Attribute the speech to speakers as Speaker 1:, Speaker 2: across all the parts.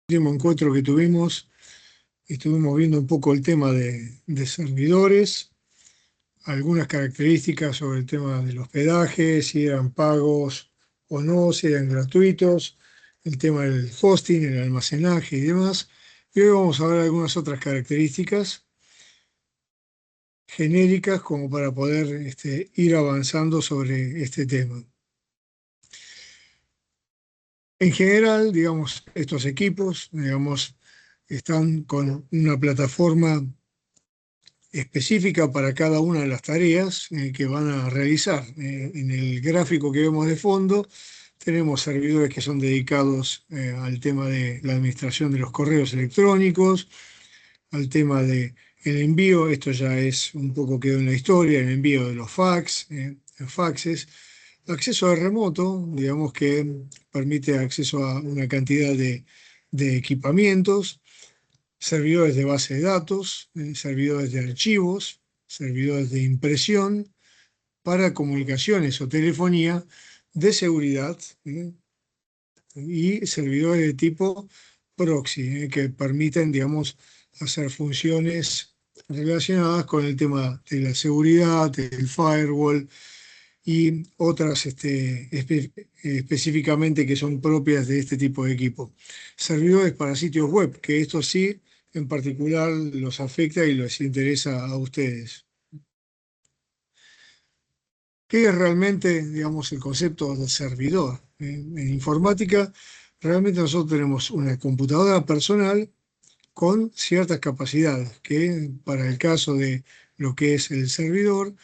Speaker 1: Último encuentro que tuvimos, estuvimos viendo un poco el tema de servidores, algunas características sobre el tema del hospedaje, si eran pagos o no, si eran gratuitos, el tema del hosting, el almacenaje y demás. Y hoy vamos a ver algunas otras características genéricas como para poder ir avanzando sobre este tema. En general, digamos, estos equipos, digamos, están con una plataforma específica para cada una de las tareas que van a realizar. En el gráfico que vemos de fondo tenemos servidores que son dedicados al tema de la administración de los correos electrónicos, al tema de el envío, esto ya es un poco quedó en la historia, el envío de los faxes, acceso de remoto, digamos que permite acceso a una cantidad de equipamientos, servidores de base de datos, servidores de archivos, servidores de impresión para comunicaciones o telefonía de seguridad, y servidores de tipo proxy, que permiten, digamos, hacer funciones relacionadas con el tema de la seguridad, del firewall y otras específicamente que son propias de este tipo de equipo. Servidores para sitios web, que esto sí en particular los afecta y les interesa a ustedes. ¿Qué es realmente, digamos, el concepto de servidor? En informática, realmente nosotros tenemos una computadora personal con ciertas capacidades, que para el caso de lo que es el servidor,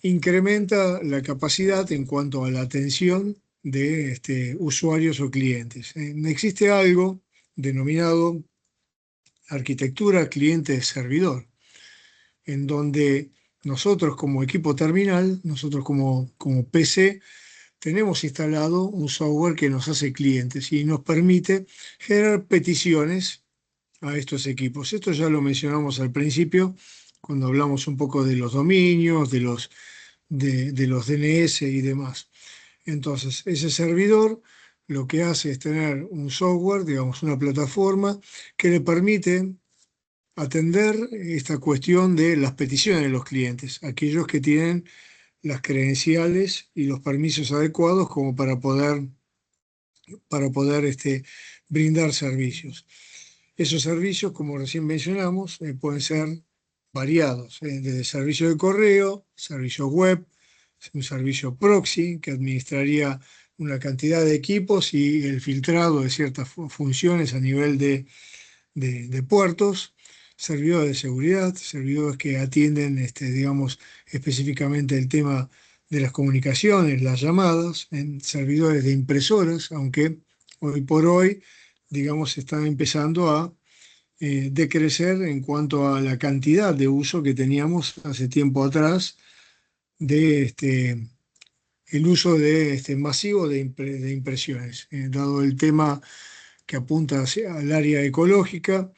Speaker 1: incrementa la capacidad en cuanto a la atención de usuarios o clientes. Existe algo denominado arquitectura cliente-servidor, en donde nosotros como equipo terminal, nosotros como PC, tenemos instalado un software que nos hace clientes y nos permite generar peticiones a estos equipos. Esto ya lo mencionamos al principio, cuando hablamos un poco de los dominios, de los DNS y demás. Entonces, ese servidor lo que hace es tener un software, digamos, una plataforma que le permite atender esta cuestión de las peticiones de los clientes, aquellos que tienen las credenciales y los permisos adecuados como para poder brindar servicios. Esos servicios, como recién mencionamos, pueden ser variados, desde servicio de correo, servicio web, un servicio proxy que administraría una cantidad de equipos y el filtrado de ciertas funciones a nivel de puertos, servidores de seguridad, servidores que atienden, digamos, específicamente el tema de las comunicaciones, las llamadas, en servidores de impresoras, aunque hoy por hoy, digamos, están empezando a decrecer en cuanto a la cantidad de uso que teníamos hace tiempo atrás de el uso masivo de impresiones. Dado el tema que apunta al área ecológica,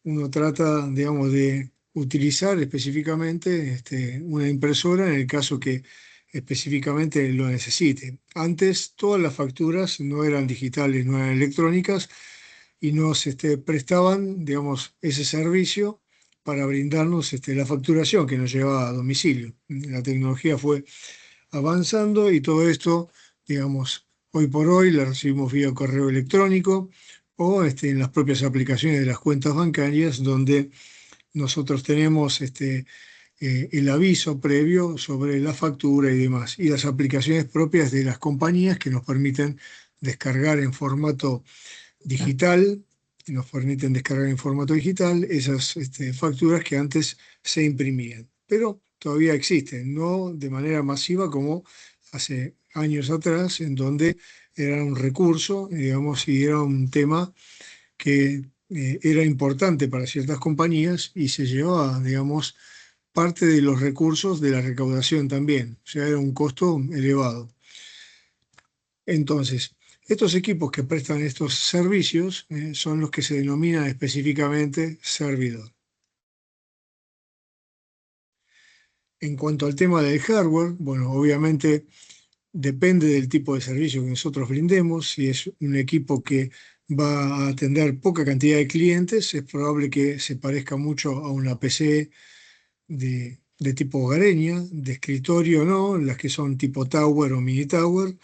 Speaker 1: uno trata, digamos, de utilizar específicamente una impresora en el caso que específicamente lo necesite. Antes todas las facturas no eran digitales, no eran electrónicas y nos prestaban, digamos, ese servicio para brindarnos la facturación que nos llevaba a domicilio. La tecnología fue avanzando y todo esto, digamos, hoy por hoy la recibimos vía correo electrónico o en las propias aplicaciones de las cuentas bancarias donde nosotros tenemos el aviso previo sobre la factura y demás, y las aplicaciones propias de las compañías que nos permiten descargar en formato digital, esas facturas que antes se imprimían, pero todavía existen, no de manera masiva como hace años atrás, en donde era un recurso, digamos, y era un tema que era importante para ciertas compañías y se llevaba, digamos, parte de los recursos de la recaudación también, o sea, era un costo elevado. Entonces, estos equipos que prestan estos servicios son los que se denominan específicamente servidor. En cuanto al tema del hardware, bueno, obviamente depende del tipo de servicio que nosotros brindemos. Si es un equipo que va a atender poca cantidad de clientes, es probable que se parezca mucho a una PC de tipo hogareña, de escritorio no, las que son tipo tower o mini tower,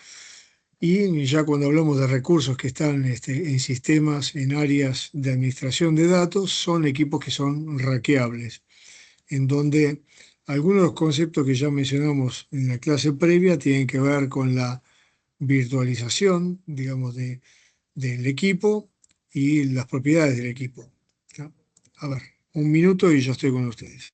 Speaker 1: y ya cuando hablamos de recursos que están en sistemas, en áreas de administración de datos, son equipos que son raqueables, en donde algunos de los conceptos que ya mencionamos en la clase previa tienen que ver con la virtualización, digamos, del equipo y las propiedades del equipo. ¿Ya? A ver, un minuto y yo estoy con ustedes.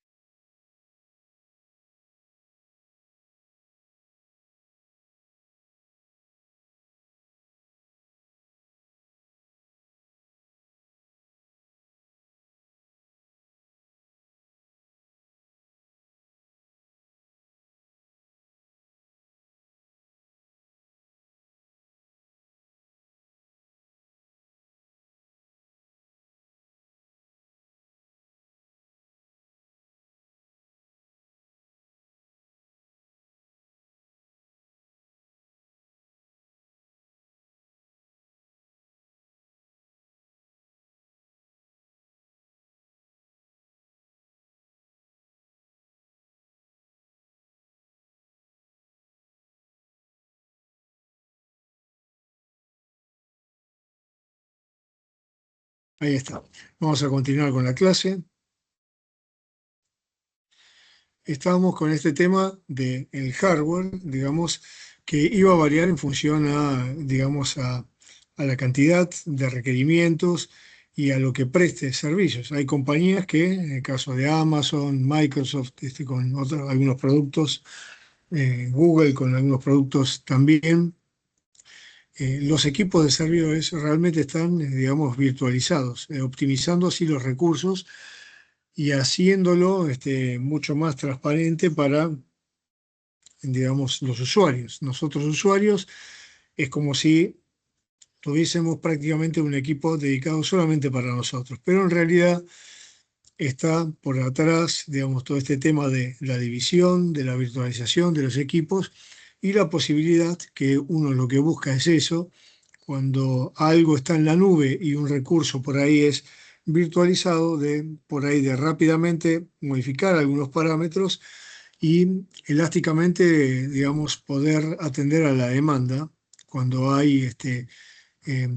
Speaker 1: Ahí está. Vamos a continuar con la clase. Estábamos con este tema del hardware, digamos, que iba a variar en función a, digamos, a la cantidad de requerimientos y a lo que preste servicios. Hay compañías que, en el caso de Amazon, Microsoft, con algunos productos, Google con algunos productos también, los equipos de servidores realmente están, digamos, virtualizados, optimizando así los recursos y haciéndolo mucho más transparente para, digamos, los usuarios. Nosotros usuarios es como si tuviésemos prácticamente un equipo dedicado solamente para nosotros, pero en realidad está por atrás, digamos, todo este tema de la división, de la virtualización de los equipos y la posibilidad que uno lo que busca es eso, cuando algo está en la nube y un recurso por ahí es virtualizado, de por ahí de rápidamente modificar algunos parámetros y elásticamente, digamos, poder atender a la demanda cuando hay, eh,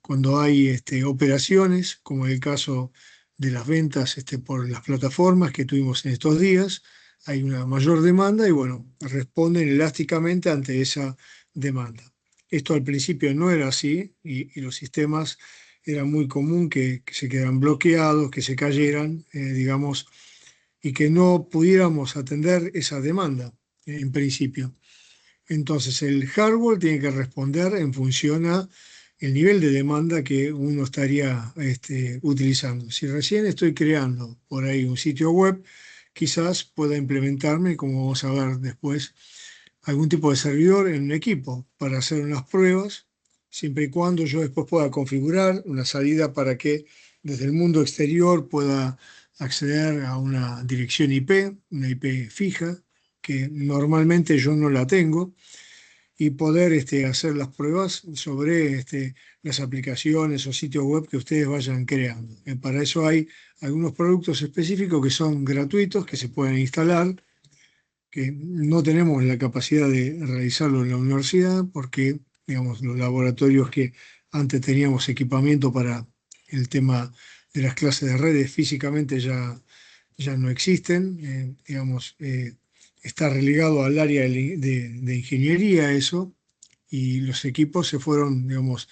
Speaker 1: cuando hay operaciones, como el caso de las ventas por las plataformas que tuvimos en estos días, hay una mayor demanda y bueno, responden elásticamente ante esa demanda. Esto al principio no era así y los sistemas era muy común que se quedaran bloqueados, que se cayeran, digamos, y que no pudiéramos atender esa demanda en principio. Entonces el hardware tiene que responder en función a el nivel de demanda que uno estaría utilizando. Si recién estoy creando por ahí un sitio web, quizás pueda implementarme, como vamos a ver después, algún tipo de servidor en un equipo para hacer unas pruebas, siempre y cuando yo después pueda configurar una salida para que desde el mundo exterior pueda acceder a una dirección IP, una IP fija, que normalmente yo no la tengo, y poder hacer las pruebas sobre las aplicaciones o sitios web que ustedes vayan creando. Para eso hay algunos productos específicos que son gratuitos, que se pueden instalar, que no tenemos la capacidad de realizarlo en la universidad porque, digamos, los laboratorios que antes teníamos equipamiento para el tema de las clases de redes físicamente ya no existen, digamos, está relegado al área de ingeniería eso, y los equipos se fueron, digamos,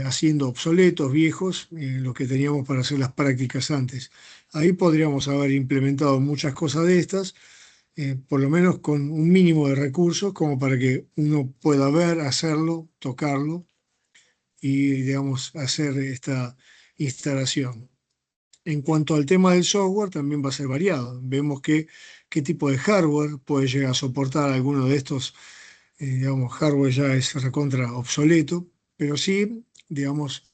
Speaker 1: haciendo obsoletos, viejos, lo que teníamos para hacer las prácticas antes. Ahí podríamos haber implementado muchas cosas de estas, por lo menos con un mínimo de recursos, como para que uno pueda ver, hacerlo, tocarlo y, digamos, hacer esta instalación. En cuanto al tema del software, también va a ser variado. Vemos qué tipo de hardware puede llegar a soportar alguno de estos, digamos, hardware ya es recontra obsoleto, pero sí, digamos,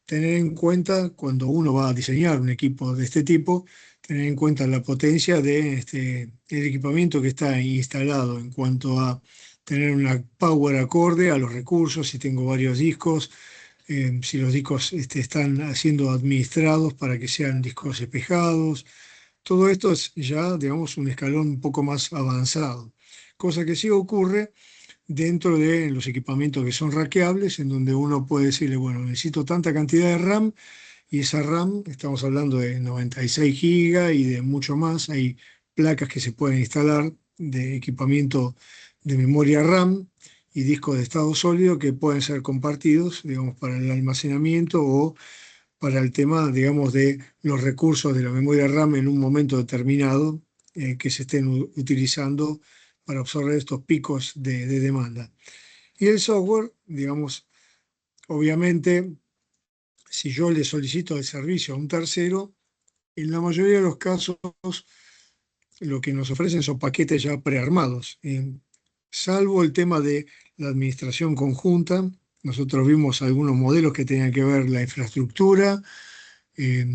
Speaker 1: tener en cuenta cuando uno va a diseñar un equipo de este tipo, tener en cuenta la potencia de el equipamiento que está instalado en cuanto a tener una power acorde a los recursos, si tengo varios discos, si los discos están siendo administrados para que sean discos espejados. Todo esto es ya, digamos, un escalón un poco más avanzado, cosa que sí ocurre dentro de los equipamientos que son rackeables, en donde uno puede decirle, bueno, necesito tanta cantidad de RAM, y esa RAM, estamos hablando de 96 gigas y de mucho más. Hay placas que se pueden instalar de equipamiento de memoria RAM y discos de estado sólido que pueden ser compartidos, digamos, para el almacenamiento o para el tema, digamos, de los recursos de la memoria RAM en un momento determinado, que se estén utilizando para absorber estos picos de demanda. Y el software, digamos, obviamente, si yo le solicito el servicio a un tercero, en la mayoría de los casos lo que nos ofrecen son paquetes ya prearmados, salvo el tema de la administración conjunta. Nosotros vimos algunos modelos que tenían que ver la infraestructura, eh,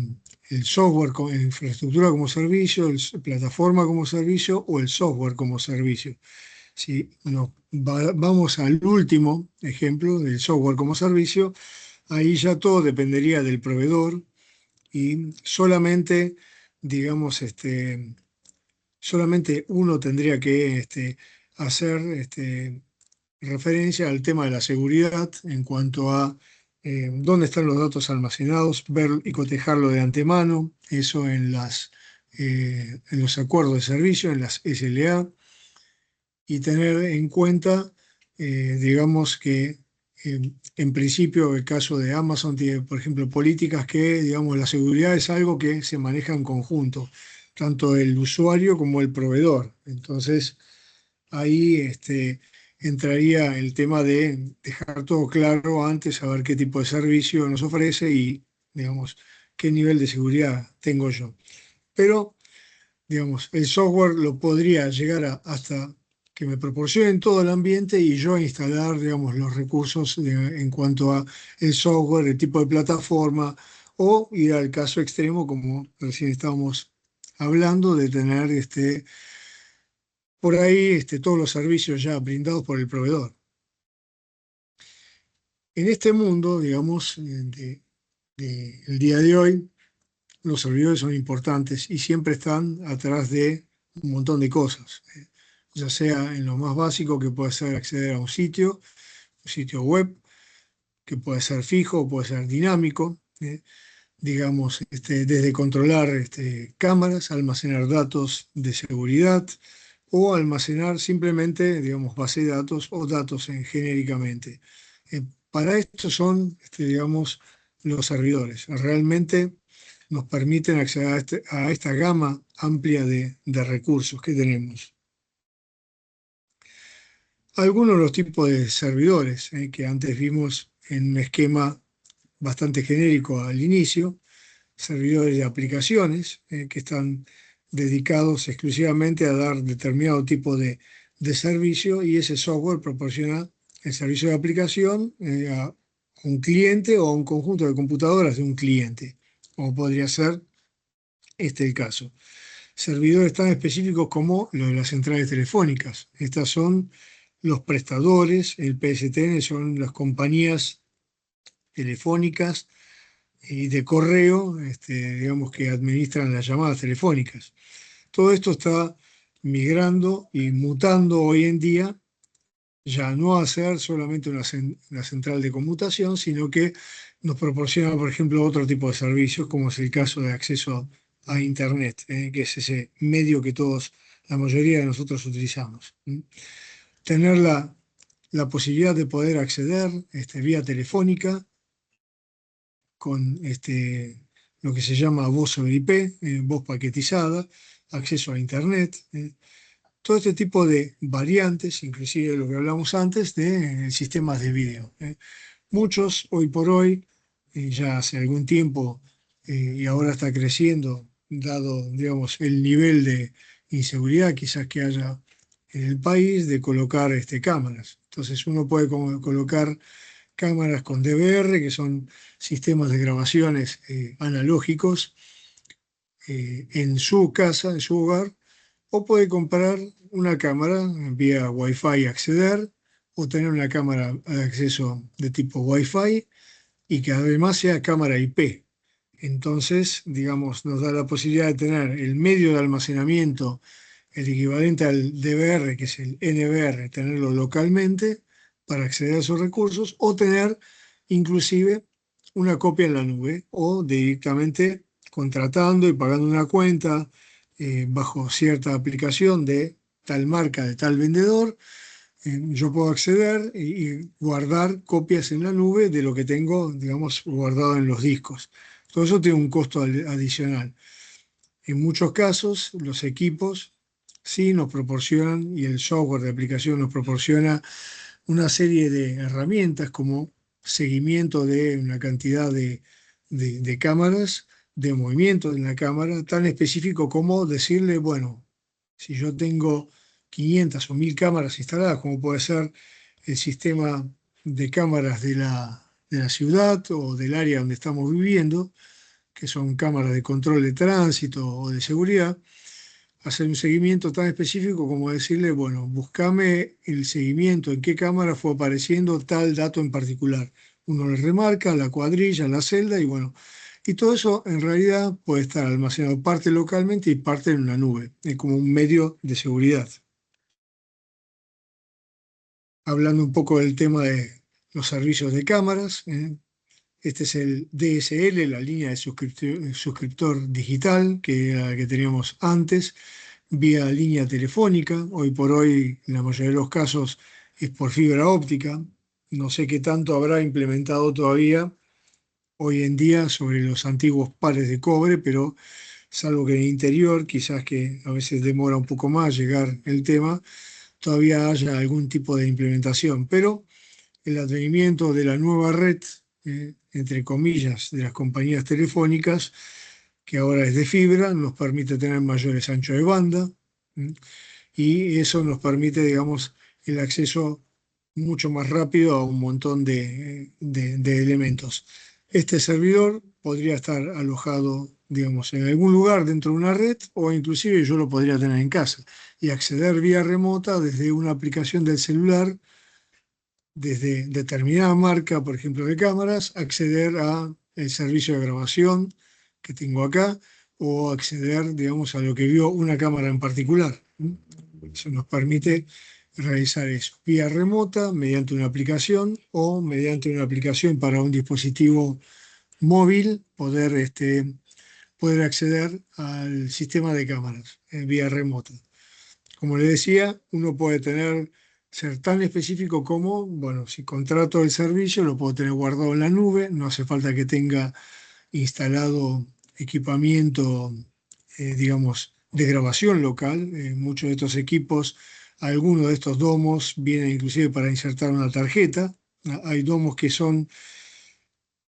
Speaker 1: el software, infraestructura como servicio, plataforma como servicio o el software como servicio. Si vamos al último ejemplo del software como servicio, ahí ya todo dependería del proveedor y solamente, digamos, solamente uno tendría que hacer referencia al tema de la seguridad en cuanto a dónde están los datos almacenados, ver y cotejarlo de antemano, eso en los acuerdos de servicio, en las SLA, y tener en cuenta, digamos que en principio el caso de Amazon tiene, por ejemplo, políticas que, digamos, la seguridad es algo que se maneja en conjunto, tanto el usuario como el proveedor. Entonces, ahí entraría el tema de dejar todo claro antes, saber qué tipo de servicio nos ofrece y, digamos, qué nivel de seguridad tengo yo. Pero, digamos, el software lo podría llegar hasta que me proporcionen todo el ambiente y yo instalar, digamos, los recursos en cuanto a el software, el tipo de plataforma, o ir al caso extremo, como recién estábamos hablando, de tener por ahí todos los servicios ya brindados por el proveedor. En este mundo, digamos, el día de hoy, los servidores son importantes y siempre están atrás de un montón de cosas, ya sea en lo más básico, que puede ser acceder a un sitio web, que puede ser fijo o puede ser dinámico, digamos, desde controlar cámaras, almacenar datos de seguridad o almacenar simplemente, digamos, base de datos o datos genéricamente. Para esto son, digamos, los servidores. Realmente nos permiten acceder a esta gama amplia de recursos que tenemos. Algunos de los tipos de servidores que antes vimos en un esquema bastante genérico al inicio, servidores de aplicaciones que están dedicados exclusivamente a dar determinado tipo de servicio, y ese software proporciona el servicio de aplicación a un cliente o a un conjunto de computadoras de un cliente, como podría ser el caso. Servidores tan específicos como los de las centrales telefónicas. Estas son los prestadores, el PSTN son las compañías telefónicas y de correo, digamos, que administran las llamadas telefónicas. Todo esto está migrando y mutando hoy en día, ya no a ser solamente una central de conmutación, sino que nos proporciona, por ejemplo, otro tipo de servicios, como es el caso de acceso a Internet, que es ese medio que la mayoría de nosotros utilizamos. Tener la posibilidad de poder acceder vía telefónica con lo que se llama voz sobre IP, voz paquetizada, acceso a Internet, todo este tipo de variantes, inclusive lo que hablamos antes, de sistemas de video. Muchos, hoy por hoy, ya hace algún tiempo, y ahora está creciendo, dado, digamos, el nivel de inseguridad quizás que haya en el país, de colocar cámaras. Entonces uno puede colocar cámaras con DVR, que son sistemas de grabaciones analógicos, en su casa, en su hogar, o puede comprar una cámara vía Wi-Fi, acceder, o tener una cámara de acceso de tipo Wi-Fi y que además sea cámara IP. Entonces, digamos, nos da la posibilidad de tener el medio de almacenamiento, el equivalente al DVR, que es el NVR, tenerlo localmente para acceder a esos recursos, o tener inclusive una copia en la nube, o directamente contratando y pagando una cuenta bajo cierta aplicación de tal marca, de tal vendedor. Yo puedo acceder y guardar copias en la nube de lo que tengo, digamos, guardado en los discos. Todo eso tiene un costo adicional. En muchos casos, los equipos sí nos proporcionan, y el software de aplicación nos proporciona una serie de herramientas como seguimiento de una cantidad de cámaras, de movimiento en la cámara, tan específico como decirle, bueno, si yo tengo 500 o 1000 cámaras instaladas, como puede ser el sistema de cámaras de la ciudad o del área donde estamos viviendo, que son cámaras de control de tránsito o de seguridad, hacer un seguimiento tan específico como decirle, bueno, buscame el seguimiento, en qué cámara fue apareciendo tal dato en particular. Uno le remarca la cuadrilla, la celda y bueno, y todo eso en realidad puede estar almacenado parte localmente y parte en una nube, es como un medio de seguridad. Hablando un poco del tema de los servicios de cámaras, este es el DSL, la línea de suscriptor digital, que era la que teníamos antes, vía línea telefónica. Hoy por hoy, en la mayoría de los casos, es por fibra óptica. No sé qué tanto habrá implementado todavía hoy en día sobre los antiguos pares de cobre, pero salvo que en el interior, quizás que a veces demora un poco más llegar el tema, todavía haya algún tipo de implementación. Pero el advenimiento de la nueva red, entre comillas, de las compañías telefónicas, que ahora es de fibra, nos permite tener mayores anchos de banda, y eso nos permite, digamos, el acceso mucho más rápido a un montón de elementos. Este servidor podría estar alojado, digamos, en algún lugar dentro de una red o inclusive yo lo podría tener en casa y acceder vía remota desde una aplicación del celular desde determinada marca, por ejemplo, de cámaras, acceder a el servicio de grabación que tengo acá o acceder, digamos, a lo que vio una cámara en particular. Eso nos permite realizar eso vía remota, mediante una aplicación o mediante una aplicación para un dispositivo móvil, poder acceder al sistema de cámaras vía remota. Como le decía, uno puede ser tan específico como, bueno, si contrato el servicio, lo puedo tener guardado en la nube, no hace falta que tenga instalado equipamiento, digamos, de grabación local. Muchos de estos equipos, algunos de estos domos vienen inclusive para insertar una tarjeta. Hay domos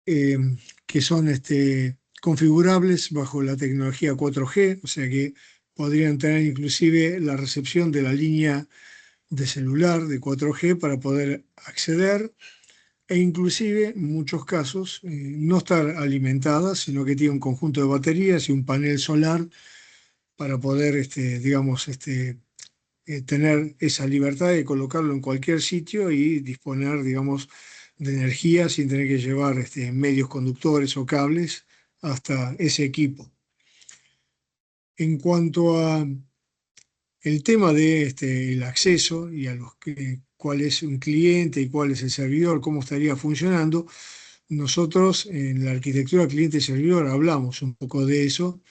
Speaker 1: eh, que son configurables bajo la tecnología 4G, o sea que podrían tener inclusive la recepción de la línea de celular de 4G para poder acceder e inclusive en muchos casos no estar alimentada, sino que tiene un conjunto de baterías y un panel solar para poder, digamos, tener esa libertad de colocarlo en cualquier sitio y disponer, digamos, de energía sin tener que llevar medios conductores o cables hasta ese equipo. En cuanto a el tema de el acceso y a cuál es un cliente y cuál es el servidor, cómo estaría funcionando, nosotros en la arquitectura cliente-servidor hablamos un poco de eso,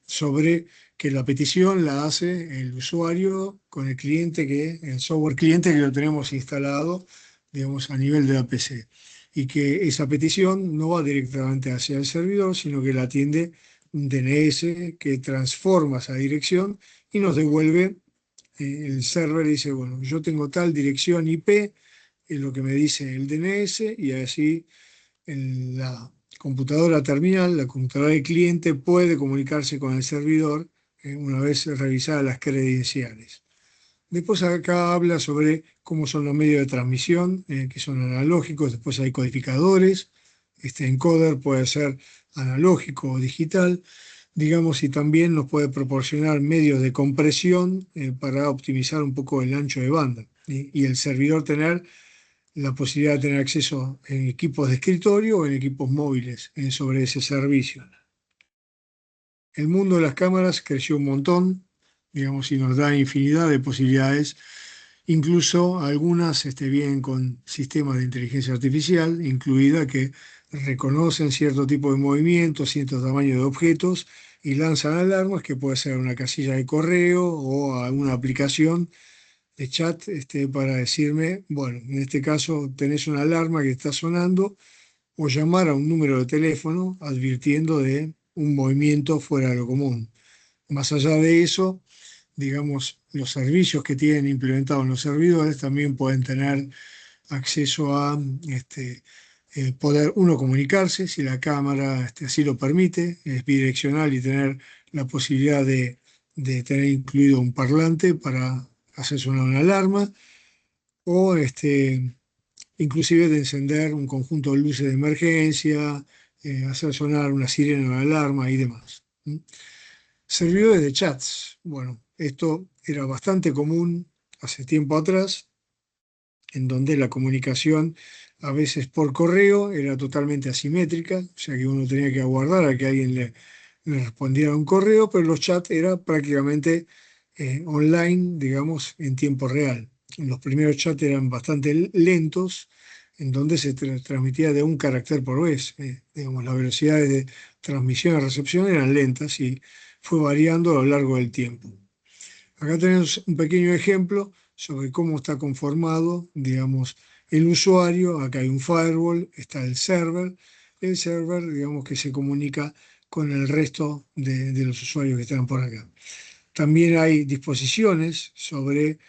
Speaker 1: sobre que la petición la hace el usuario con el cliente, el software cliente que lo tenemos instalado, digamos, a nivel de la PC. Y que esa petición no va directamente hacia el servidor, sino que la atiende un DNS que transforma esa dirección y nos devuelve, el server dice, bueno, yo tengo tal dirección IP, es lo que me dice el DNS, y así en la computadora terminal, la computadora del cliente puede comunicarse con el servidor una vez revisadas las credenciales. Después acá habla sobre cómo son los medios de transmisión, que son analógicos, después hay codificadores, este encoder puede ser analógico o digital, digamos, y también nos puede proporcionar medios de compresión para optimizar un poco el ancho de banda, y el servidor tener la posibilidad de tener acceso en equipos de escritorio o en equipos móviles sobre ese servicio. El mundo de las cámaras creció un montón, digamos, y nos da infinidad de posibilidades, incluso algunas vienen con sistemas de inteligencia artificial, incluida que reconocen cierto tipo de movimientos, cierto tamaño de objetos y lanzan alarmas que puede ser una casilla de correo o alguna aplicación de chat para decirme, bueno, en este caso tenés una alarma que está sonando o llamar a un número de teléfono advirtiendo de un movimiento fuera de lo común. Más allá de eso, digamos, los servicios que tienen implementados en los servidores también pueden tener acceso a poder uno comunicarse, si la cámara así lo permite, es bidireccional y tener la posibilidad de tener incluido un parlante para hacer sonar una alarma, o inclusive de encender un conjunto de luces de emergencia, hacer sonar una sirena de alarma y demás. Servidores de chats. Bueno, esto era bastante común hace tiempo atrás, en donde la comunicación a veces por correo era totalmente asimétrica, o sea que uno tenía que aguardar a que alguien le respondiera un correo, pero los chats era prácticamente online, digamos, en tiempo real. Los primeros chats eran bastante lentos, en donde se transmitía de un carácter por vez. Digamos, las velocidades de transmisión y recepción eran lentas y fue variando a lo largo del tiempo. Acá tenemos un pequeño ejemplo sobre cómo está conformado, digamos, el usuario. Acá hay un firewall, está el server. El server, digamos, que se comunica con el resto de los usuarios que están por acá. También hay disposiciones sobre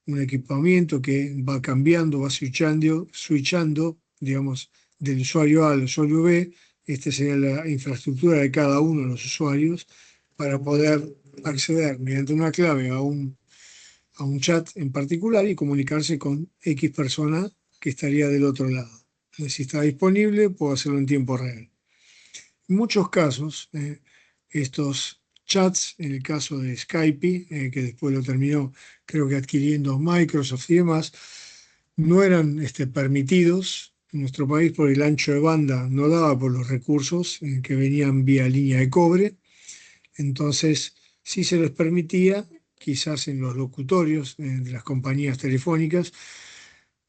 Speaker 1: un equipamiento que va cambiando, va switchando, digamos, del usuario A al usuario B. Esta sería la infraestructura de cada uno de los usuarios para poder acceder mediante una clave a un chat en particular y comunicarse con X persona que estaría del otro lado. Si está disponible, puedo hacerlo en tiempo real. En muchos casos, estos chats, en el caso de Skype, que después lo terminó creo que adquiriendo Microsoft y demás, no eran permitidos en nuestro país porque el ancho de banda no daba por los recursos que venían vía línea de cobre. Entonces, sí se les permitía, quizás en los locutorios de las compañías telefónicas,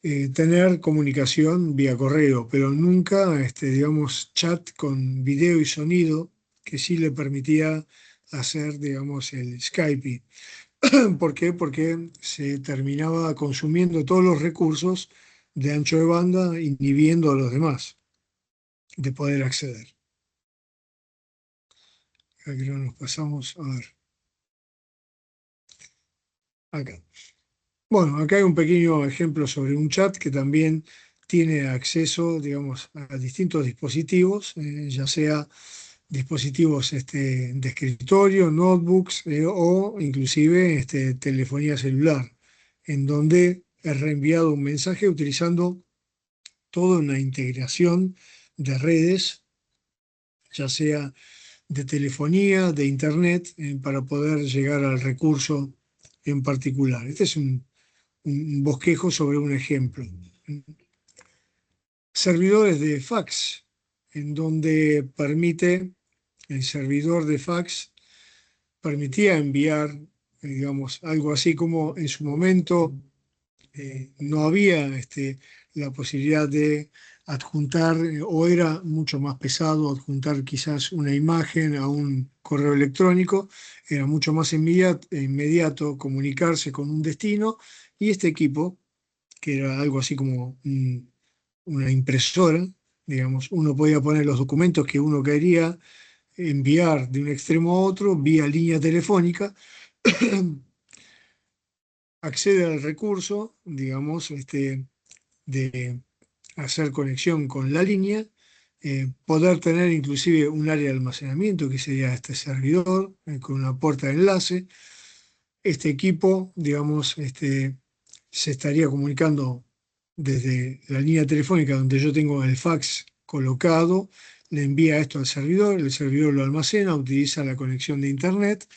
Speaker 1: tener comunicación vía correo, pero nunca, digamos, chat con video y sonido, que sí le permitía hacer, digamos, el Skype. ¿Por qué? Porque se terminaba consumiendo todos los recursos de ancho de banda, inhibiendo a los demás de poder acceder. Aquí nos pasamos a ver. Acá. Bueno, acá hay un pequeño ejemplo sobre un chat que también tiene acceso, digamos, a distintos dispositivos, ya sea dispositivos de escritorio, notebooks o inclusive telefonía celular, en donde es reenviado un mensaje utilizando toda una integración de redes, ya sea de telefonía, de internet, para poder llegar al recurso en particular. Este es un bosquejo sobre un ejemplo. Servidores de fax, en donde el servidor de fax permitía enviar, digamos, algo así como en su momento no había la posibilidad de adjuntar, o era mucho más pesado adjuntar quizás una imagen a un correo electrónico, era mucho más inmediato comunicarse con un destino, y este equipo, que era algo así como una impresora, digamos, uno podía poner los documentos que uno quería enviar de un extremo a otro vía línea telefónica, accede al recurso, digamos, de hacer conexión con la línea, poder tener inclusive un área de almacenamiento que sería este servidor, con una puerta de enlace. Este equipo, digamos, se estaría comunicando desde la línea telefónica donde yo tengo el fax colocado, le envía esto al servidor, el servidor lo almacena, utiliza la conexión de Internet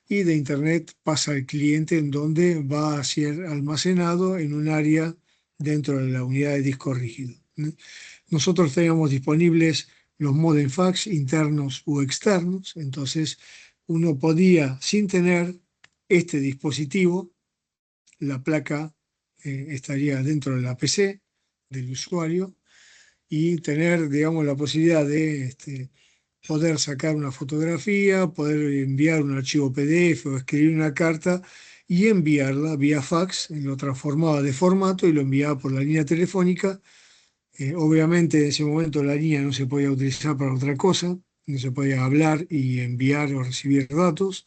Speaker 1: y de Internet pasa al cliente, en donde va a ser almacenado en un área dentro de la unidad de disco rígido. Nosotros teníamos disponibles los modem fax internos u externos, entonces uno podía, sin tener este dispositivo, la placa estaría dentro de la PC del usuario y tener, digamos, la posibilidad de poder sacar una fotografía, poder enviar un archivo PDF o escribir una carta y enviarla vía fax, lo transformaba de formato y lo enviaba por la línea telefónica. Obviamente en ese momento la línea no se podía utilizar para otra cosa, no se podía hablar y enviar o recibir datos,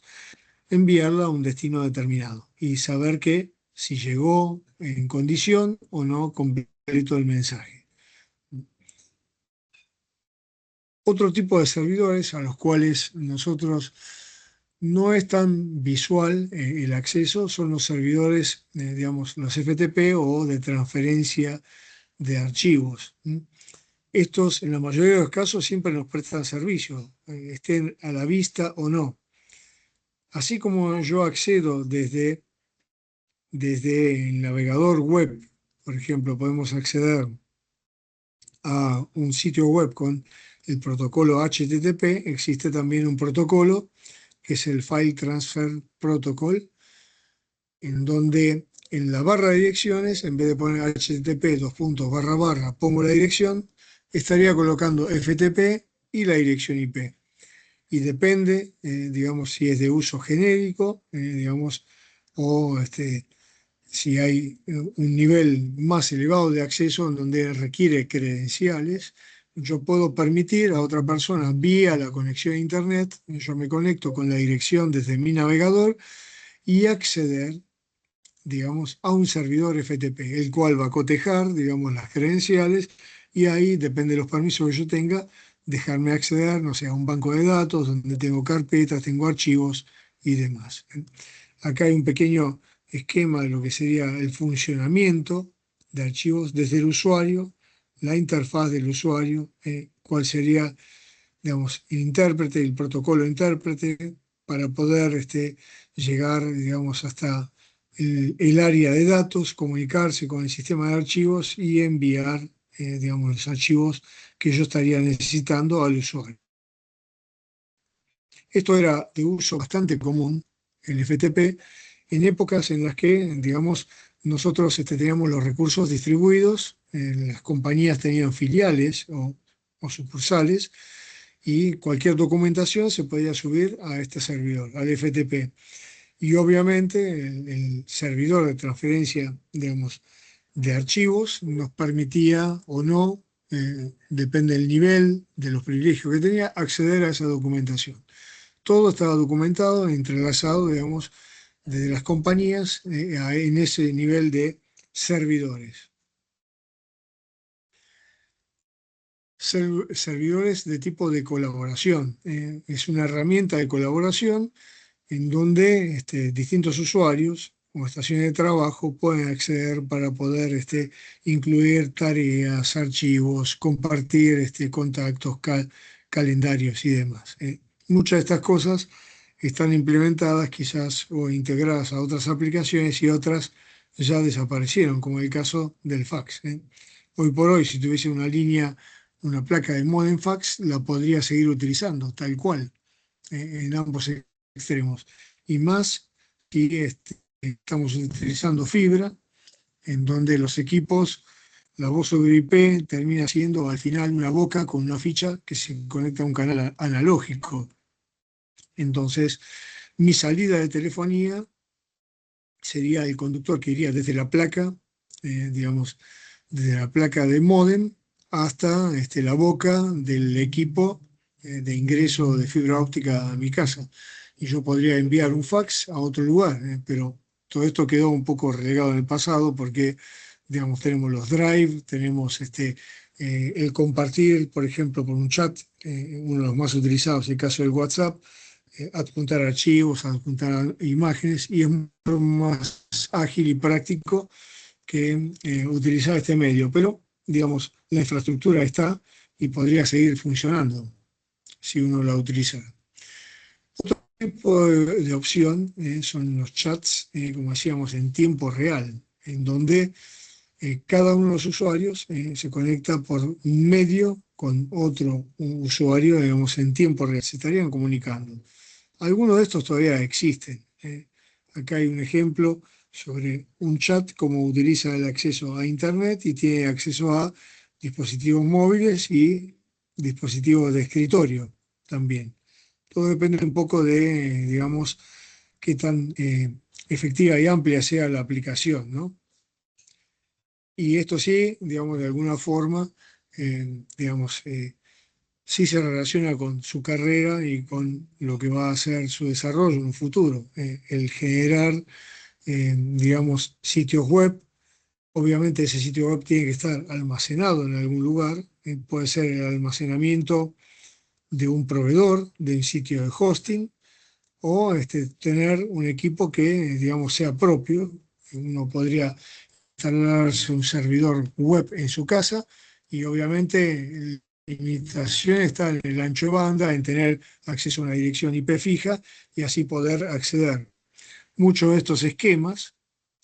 Speaker 1: enviarla a un destino determinado y saber que si llegó en condición o no completo el mensaje. Otro tipo de servidores a los cuales nosotros no es tan visual el acceso son los servidores, digamos, los FTP o de transferencia de archivos. Estos, en la mayoría de los casos, siempre nos prestan servicio, estén a la vista o no. Así como yo accedo desde el navegador web, por ejemplo, podemos acceder a un sitio web con el protocolo HTTP, existe también un protocolo que es el File Transfer Protocol, en donde en la barra de direcciones, en vez de poner HTTP // pongo la dirección, estaría colocando FTP y la dirección IP. Y depende, digamos, si es de uso genérico, digamos, o si hay un nivel más elevado de acceso en donde requiere credenciales, yo puedo permitir a otra persona vía la conexión a Internet, yo me conecto con la dirección desde mi navegador y acceder, digamos, a un servidor FTP, el cual va a cotejar, digamos, las credenciales y ahí, depende de los permisos que yo tenga, dejarme acceder, no sé, a un banco de datos donde tengo carpetas, tengo archivos y demás. Acá hay un pequeño esquema de lo que sería el funcionamiento de archivos desde el usuario, la interfaz del usuario, cuál sería, digamos, el intérprete, el protocolo intérprete, para poder llegar, digamos, hasta el área de datos, comunicarse con el sistema de archivos y enviar, digamos, los archivos que yo estaría necesitando al usuario. Esto era de uso bastante común, el FTP, en épocas en las que, digamos, nosotros teníamos los recursos distribuidos, las compañías tenían filiales o sucursales, y cualquier documentación se podía subir a este servidor, al FTP. Y obviamente el servidor de transferencia, digamos, de archivos nos permitía o no, depende del nivel, de los privilegios que tenía, acceder a esa documentación. Todo estaba documentado, entrelazado, digamos, desde las compañías en ese nivel de servidores. Servidores de tipo de colaboración. Es una herramienta de colaboración en donde distintos usuarios o estaciones de trabajo pueden acceder para poder incluir tareas, archivos, compartir contactos, calendarios y demás. Muchas de estas cosas están implementadas quizás o integradas a otras aplicaciones y otras ya desaparecieron, como el caso del fax. Hoy por hoy, si tuviese una línea, una placa de modem fax, la podría seguir utilizando tal cual en ambos extremos. Y más si estamos utilizando fibra, en donde los equipos, la voz sobre IP termina siendo al final una boca con una ficha que se conecta a un canal analógico. Entonces, mi salida de telefonía sería el conductor que iría desde la placa, digamos, desde la placa de módem hasta la boca del equipo de ingreso de fibra óptica a mi casa. Y yo podría enviar un fax a otro lugar, pero todo esto quedó un poco relegado en el pasado porque, digamos, tenemos los drive, tenemos el compartir, por ejemplo, por un chat, uno de los más utilizados, el caso del WhatsApp, adjuntar archivos, adjuntar imágenes, y es mucho más ágil y práctico que utilizar este medio. Pero, digamos, la infraestructura está y podría seguir funcionando si uno la utiliza. Otro tipo de opción son los chats, como decíamos, en tiempo real, en donde cada uno de los usuarios se conecta por medio con otro usuario, digamos, en tiempo real, se estarían comunicando. Algunos de estos todavía existen. Acá hay un ejemplo sobre un chat, cómo utiliza el acceso a Internet y tiene acceso a dispositivos móviles y dispositivos de escritorio también. Todo depende un poco de, digamos, qué tan efectiva y amplia sea la aplicación, ¿no? Y esto sí, digamos, de alguna forma, digamos, sí se relaciona con su carrera y con lo que va a ser su desarrollo en un futuro. El generar, digamos, sitios web. Obviamente ese sitio web tiene que estar almacenado en algún lugar. Puede ser el almacenamiento de un proveedor, de un sitio de hosting, o tener un equipo que, digamos, sea propio. Uno podría instalarse un servidor web en su casa y obviamente la limitación está en el ancho de banda, en tener acceso a una dirección IP fija y así poder acceder. Muchos de estos esquemas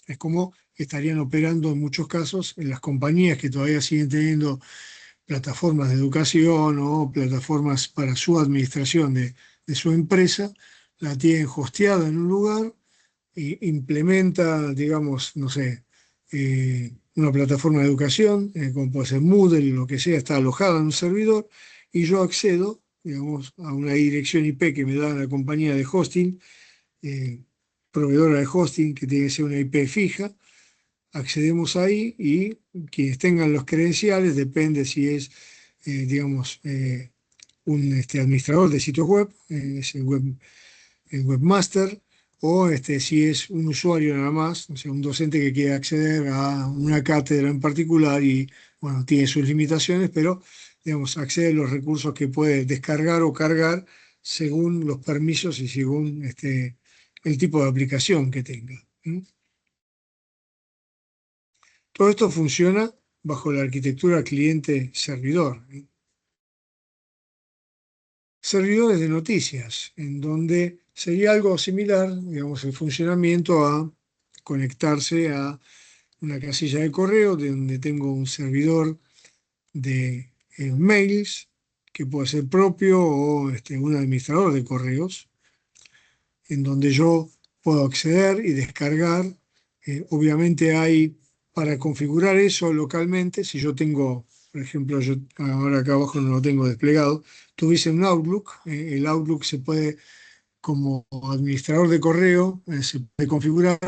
Speaker 1: es como estarían operando en muchos casos en las compañías que todavía siguen teniendo plataformas de educación o plataformas para su administración de su empresa, la tienen hosteada en un lugar e implementa, digamos, no sé, una plataforma de educación, como puede ser Moodle, lo que sea, está alojada en un servidor y yo accedo, digamos, a una dirección IP que me da la compañía de hosting, eh, proveedora de hosting, que tiene que ser una IP fija. Accedemos ahí y quienes tengan los credenciales, depende si es, digamos, un administrador de sitios web, es el webmaster, o si es un usuario nada más, o sea, un docente que quiere acceder a una cátedra en particular y, bueno, tiene sus limitaciones, pero, digamos, accede a los recursos que puede descargar o cargar según los permisos y según el tipo de aplicación que tenga. Todo esto funciona bajo la arquitectura cliente-servidor. Servidores de noticias, en donde sería algo similar, digamos, el funcionamiento a conectarse a una casilla de correo de donde tengo un servidor de mails que puede ser propio o un administrador de correos, en donde yo puedo acceder y descargar. Obviamente hay, para configurar eso localmente, si yo tengo, por ejemplo, yo ahora acá abajo no lo tengo desplegado, tuviese un Outlook, el Outlook se puede, como administrador de correo, se puede configurar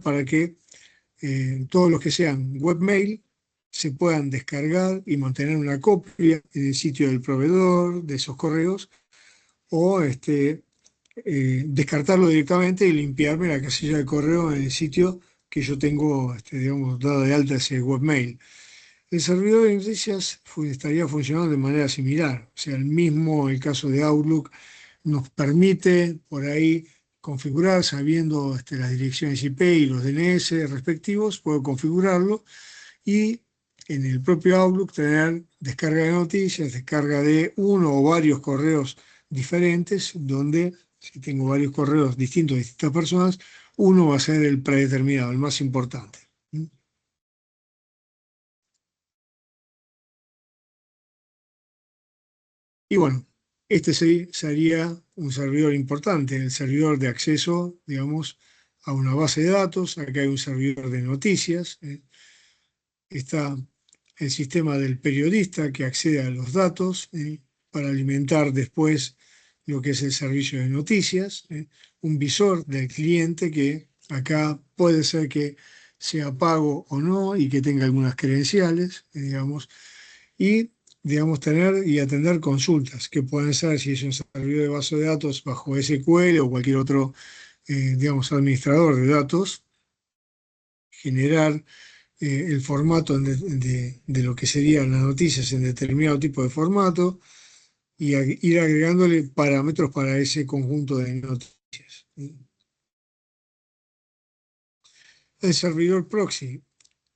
Speaker 1: para que todos los que sean webmail se puedan descargar y mantener una copia en el sitio del proveedor de esos correos o descartarlo directamente y limpiarme la casilla de correo en el sitio que yo tengo, digamos, dado de alta ese webmail. El servidor de noticias estaría funcionando de manera similar, o sea, el caso de Outlook nos permite por ahí configurar, sabiendo las direcciones IP y los DNS respectivos, puedo configurarlo y en el propio Outlook tener descarga de noticias, descarga de uno o varios correos diferentes, donde si tengo varios correos distintos de distintas personas, uno va a ser el predeterminado, el más importante. Y bueno, sería un servidor importante, el servidor de acceso, digamos, a una base de datos. Acá hay un servidor de noticias. Está el sistema del periodista que accede a los datos para alimentar después lo que es el servicio de noticias. Un visor del cliente que acá puede ser que sea pago o no y que tenga algunas credenciales, digamos, y digamos, tener y atender consultas, que pueden ser, si es un servidor de base de datos bajo SQL o cualquier otro, digamos, administrador de datos, generar el formato de lo que serían las noticias en determinado tipo de formato y ir agregándole parámetros para ese conjunto de noticias. El servidor proxy.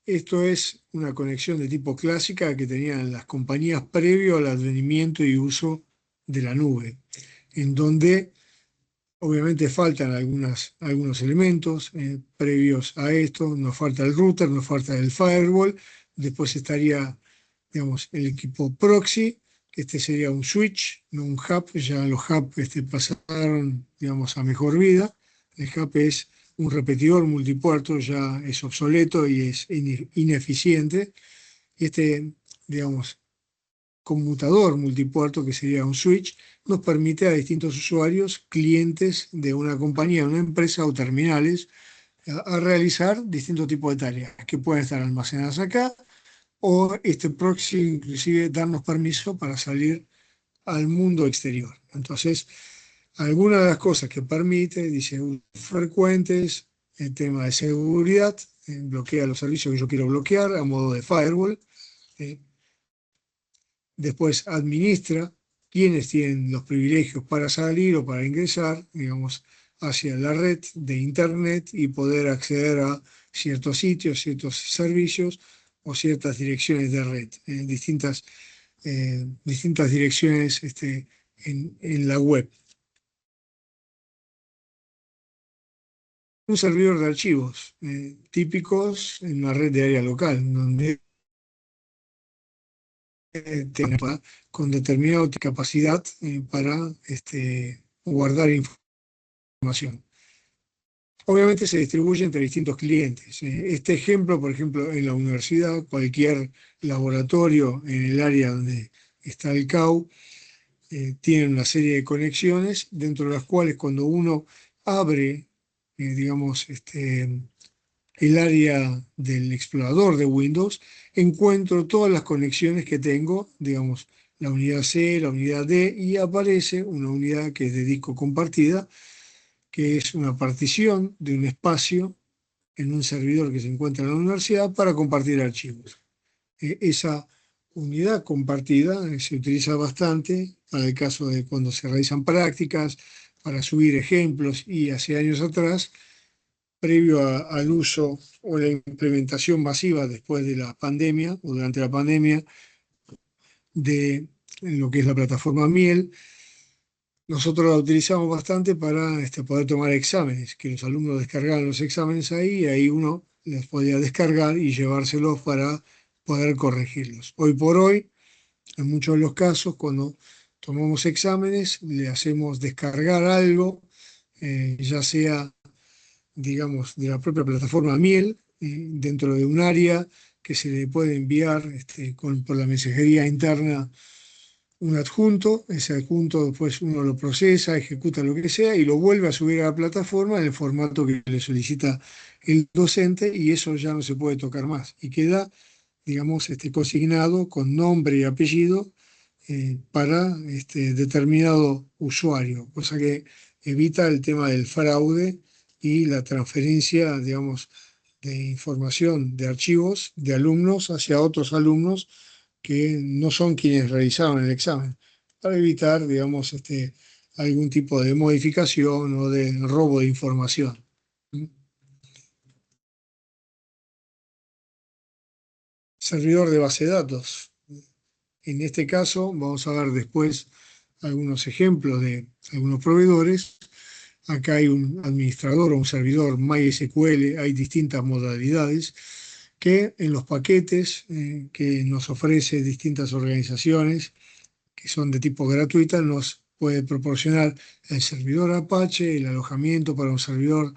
Speaker 1: Esto es una conexión de tipo clásica que tenían las compañías previo al advenimiento y uso de la nube, en donde obviamente faltan algunos elementos previos a esto, nos falta el router, nos falta el firewall Después estaría, digamos, el equipo proxy, que este sería un switch, no un hub. Ya los hubs pasaron, digamos, a mejor vida. El hub es un repetidor multipuerto, ya es obsoleto y es ineficiente. Y digamos, conmutador multipuerto, que sería un switch, nos permite a distintos usuarios, clientes de una compañía, una empresa o terminales, a realizar distintos tipos de tareas que pueden estar almacenadas acá, o este proxy inclusive darnos permiso para salir al mundo exterior. Entonces, algunas de las cosas que permite, dice, frecuentes, el tema de seguridad, bloquea los servicios que yo quiero bloquear a modo de firewall. eh, Después administra quiénes tienen los privilegios para salir o para ingresar, digamos, hacia la red de Internet y poder acceder a ciertos sitios, ciertos servicios o ciertas direcciones de red, distintas direcciones en la web. Un servidor de archivos típicos en una red de área local, donde con determinada capacidad para guardar información. Obviamente se distribuye entre distintos clientes. Este ejemplo, por ejemplo, en la universidad, cualquier laboratorio en el área donde está el CAU, tiene una serie de conexiones, dentro de las cuales cuando uno abre, digamos, el área del explorador de Windows, encuentro todas las conexiones que tengo, digamos, la unidad C, la unidad D, y aparece una unidad que es de disco compartida, que es una partición de un espacio en un servidor que se encuentra en la universidad para compartir archivos. Esa unidad compartida se utiliza bastante para el caso de cuando se realizan prácticas, para subir ejemplos, y hace años atrás, previo al uso o la implementación masiva después de la pandemia o durante la pandemia de lo que es la plataforma Miel, nosotros la utilizamos bastante para poder tomar exámenes, que los alumnos descargaban los exámenes ahí y ahí uno los podía descargar y llevárselos para poder corregirlos. Hoy por hoy, en muchos de los casos, cuando tomamos exámenes, le hacemos descargar algo, ya sea, digamos, de la propia plataforma Miel, dentro de un área que se le puede enviar por la mensajería interna un adjunto. Ese adjunto después uno lo procesa, ejecuta lo que sea y lo vuelve a subir a la plataforma en el formato que le solicita el docente, y eso ya no se puede tocar más y queda, digamos, consignado con nombre y apellido para determinado usuario, cosa que evita el tema del fraude y la transferencia, digamos, de información de archivos de alumnos hacia otros alumnos que no son quienes realizaron el examen, para evitar, digamos, algún tipo de modificación o de robo de información. Servidor de base de datos. En este caso, vamos a ver después algunos ejemplos de algunos proveedores. Acá hay un administrador o un servidor MySQL, hay distintas modalidades que en los paquetes que nos ofrece distintas organizaciones que son de tipo gratuita, nos puede proporcionar el servidor Apache, el alojamiento para un servidor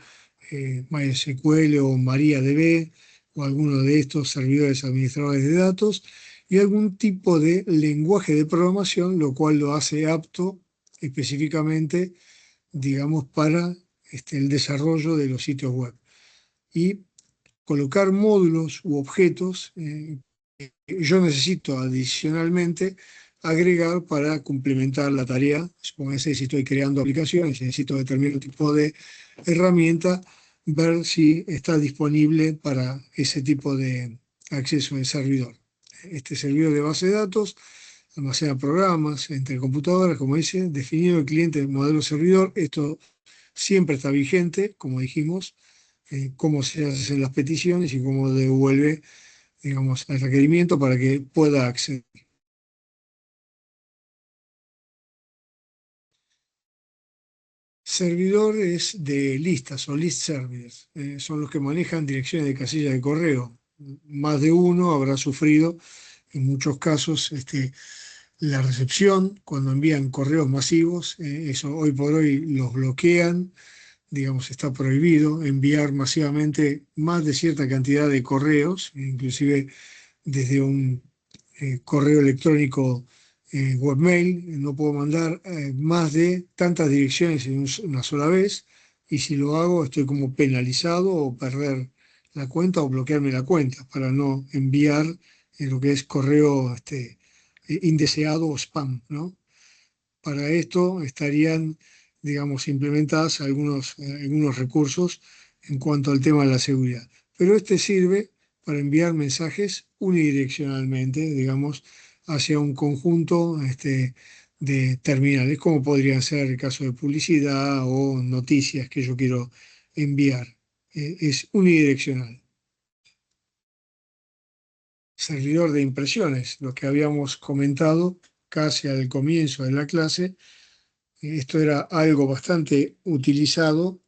Speaker 1: MySQL o MariaDB o alguno de estos servidores administradores de datos, y algún tipo de lenguaje de programación, lo cual lo hace apto específicamente, digamos, para el desarrollo de los sitios web. Y colocar módulos u objetos, yo necesito adicionalmente agregar para complementar la tarea. Supóngase, si estoy creando aplicaciones, necesito determinado tipo de herramienta, ver si está disponible para ese tipo de acceso en servidor. Este servidor de base de datos almacena programas entre computadoras, como dice, definido el cliente del modelo servidor. Esto siempre está vigente, como dijimos, cómo se hacen las peticiones y cómo devuelve, digamos, el requerimiento para que pueda acceder. Servidores de listas o list servers son los que manejan direcciones de casilla de correo. más de uno habrá sufrido en muchos casos la recepción cuando envían correos masivos. Eso hoy por hoy los bloquean, digamos, está prohibido enviar masivamente más de cierta cantidad de correos, inclusive desde un correo electrónico webmail, no puedo mandar más de tantas direcciones en una sola vez, y si lo hago estoy como penalizado o perder la cuenta o bloquearme la cuenta para no enviar lo que es correo indeseado o spam, ¿no? Para esto estarían, digamos, implementadas algunos recursos en cuanto al tema de la seguridad. Pero este sirve para enviar mensajes unidireccionalmente, digamos, hacia un conjunto de terminales, como podría ser el caso de publicidad o noticias que yo quiero enviar. Es unidireccional. Servidor de impresiones, lo que habíamos comentado casi al comienzo de la clase. Esto era algo bastante utilizado,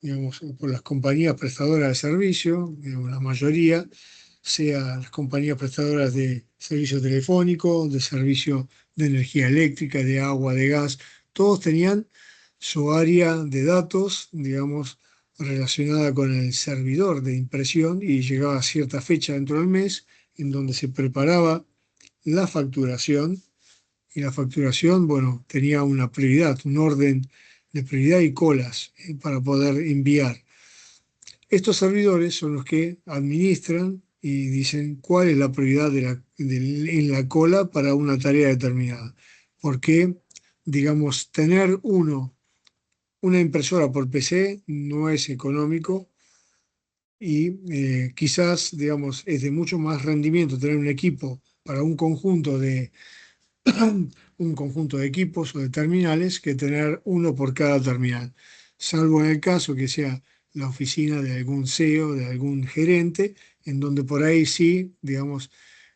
Speaker 1: digamos, por las compañías prestadoras de servicio, digamos, la mayoría, sea las compañías prestadoras de servicio telefónico, de servicio de energía eléctrica, de agua, de gas, todos tenían su área de datos, digamos, relacionada con el servidor de impresión, y llegaba a cierta fecha dentro del mes en donde se preparaba la facturación, y la facturación, bueno, tenía una prioridad, un orden de prioridad y colas para poder enviar. Estos servidores son los que administran y dicen cuál es la prioridad en la cola para una tarea determinada. Porque, digamos, tener una impresora por PC no es económico, y quizás, digamos, es de mucho más rendimiento tener un equipo para un conjunto de equipos o de terminales que tener uno por cada terminal, salvo en el caso que sea la oficina de algún CEO, de algún gerente, en donde por ahí sí, digamos,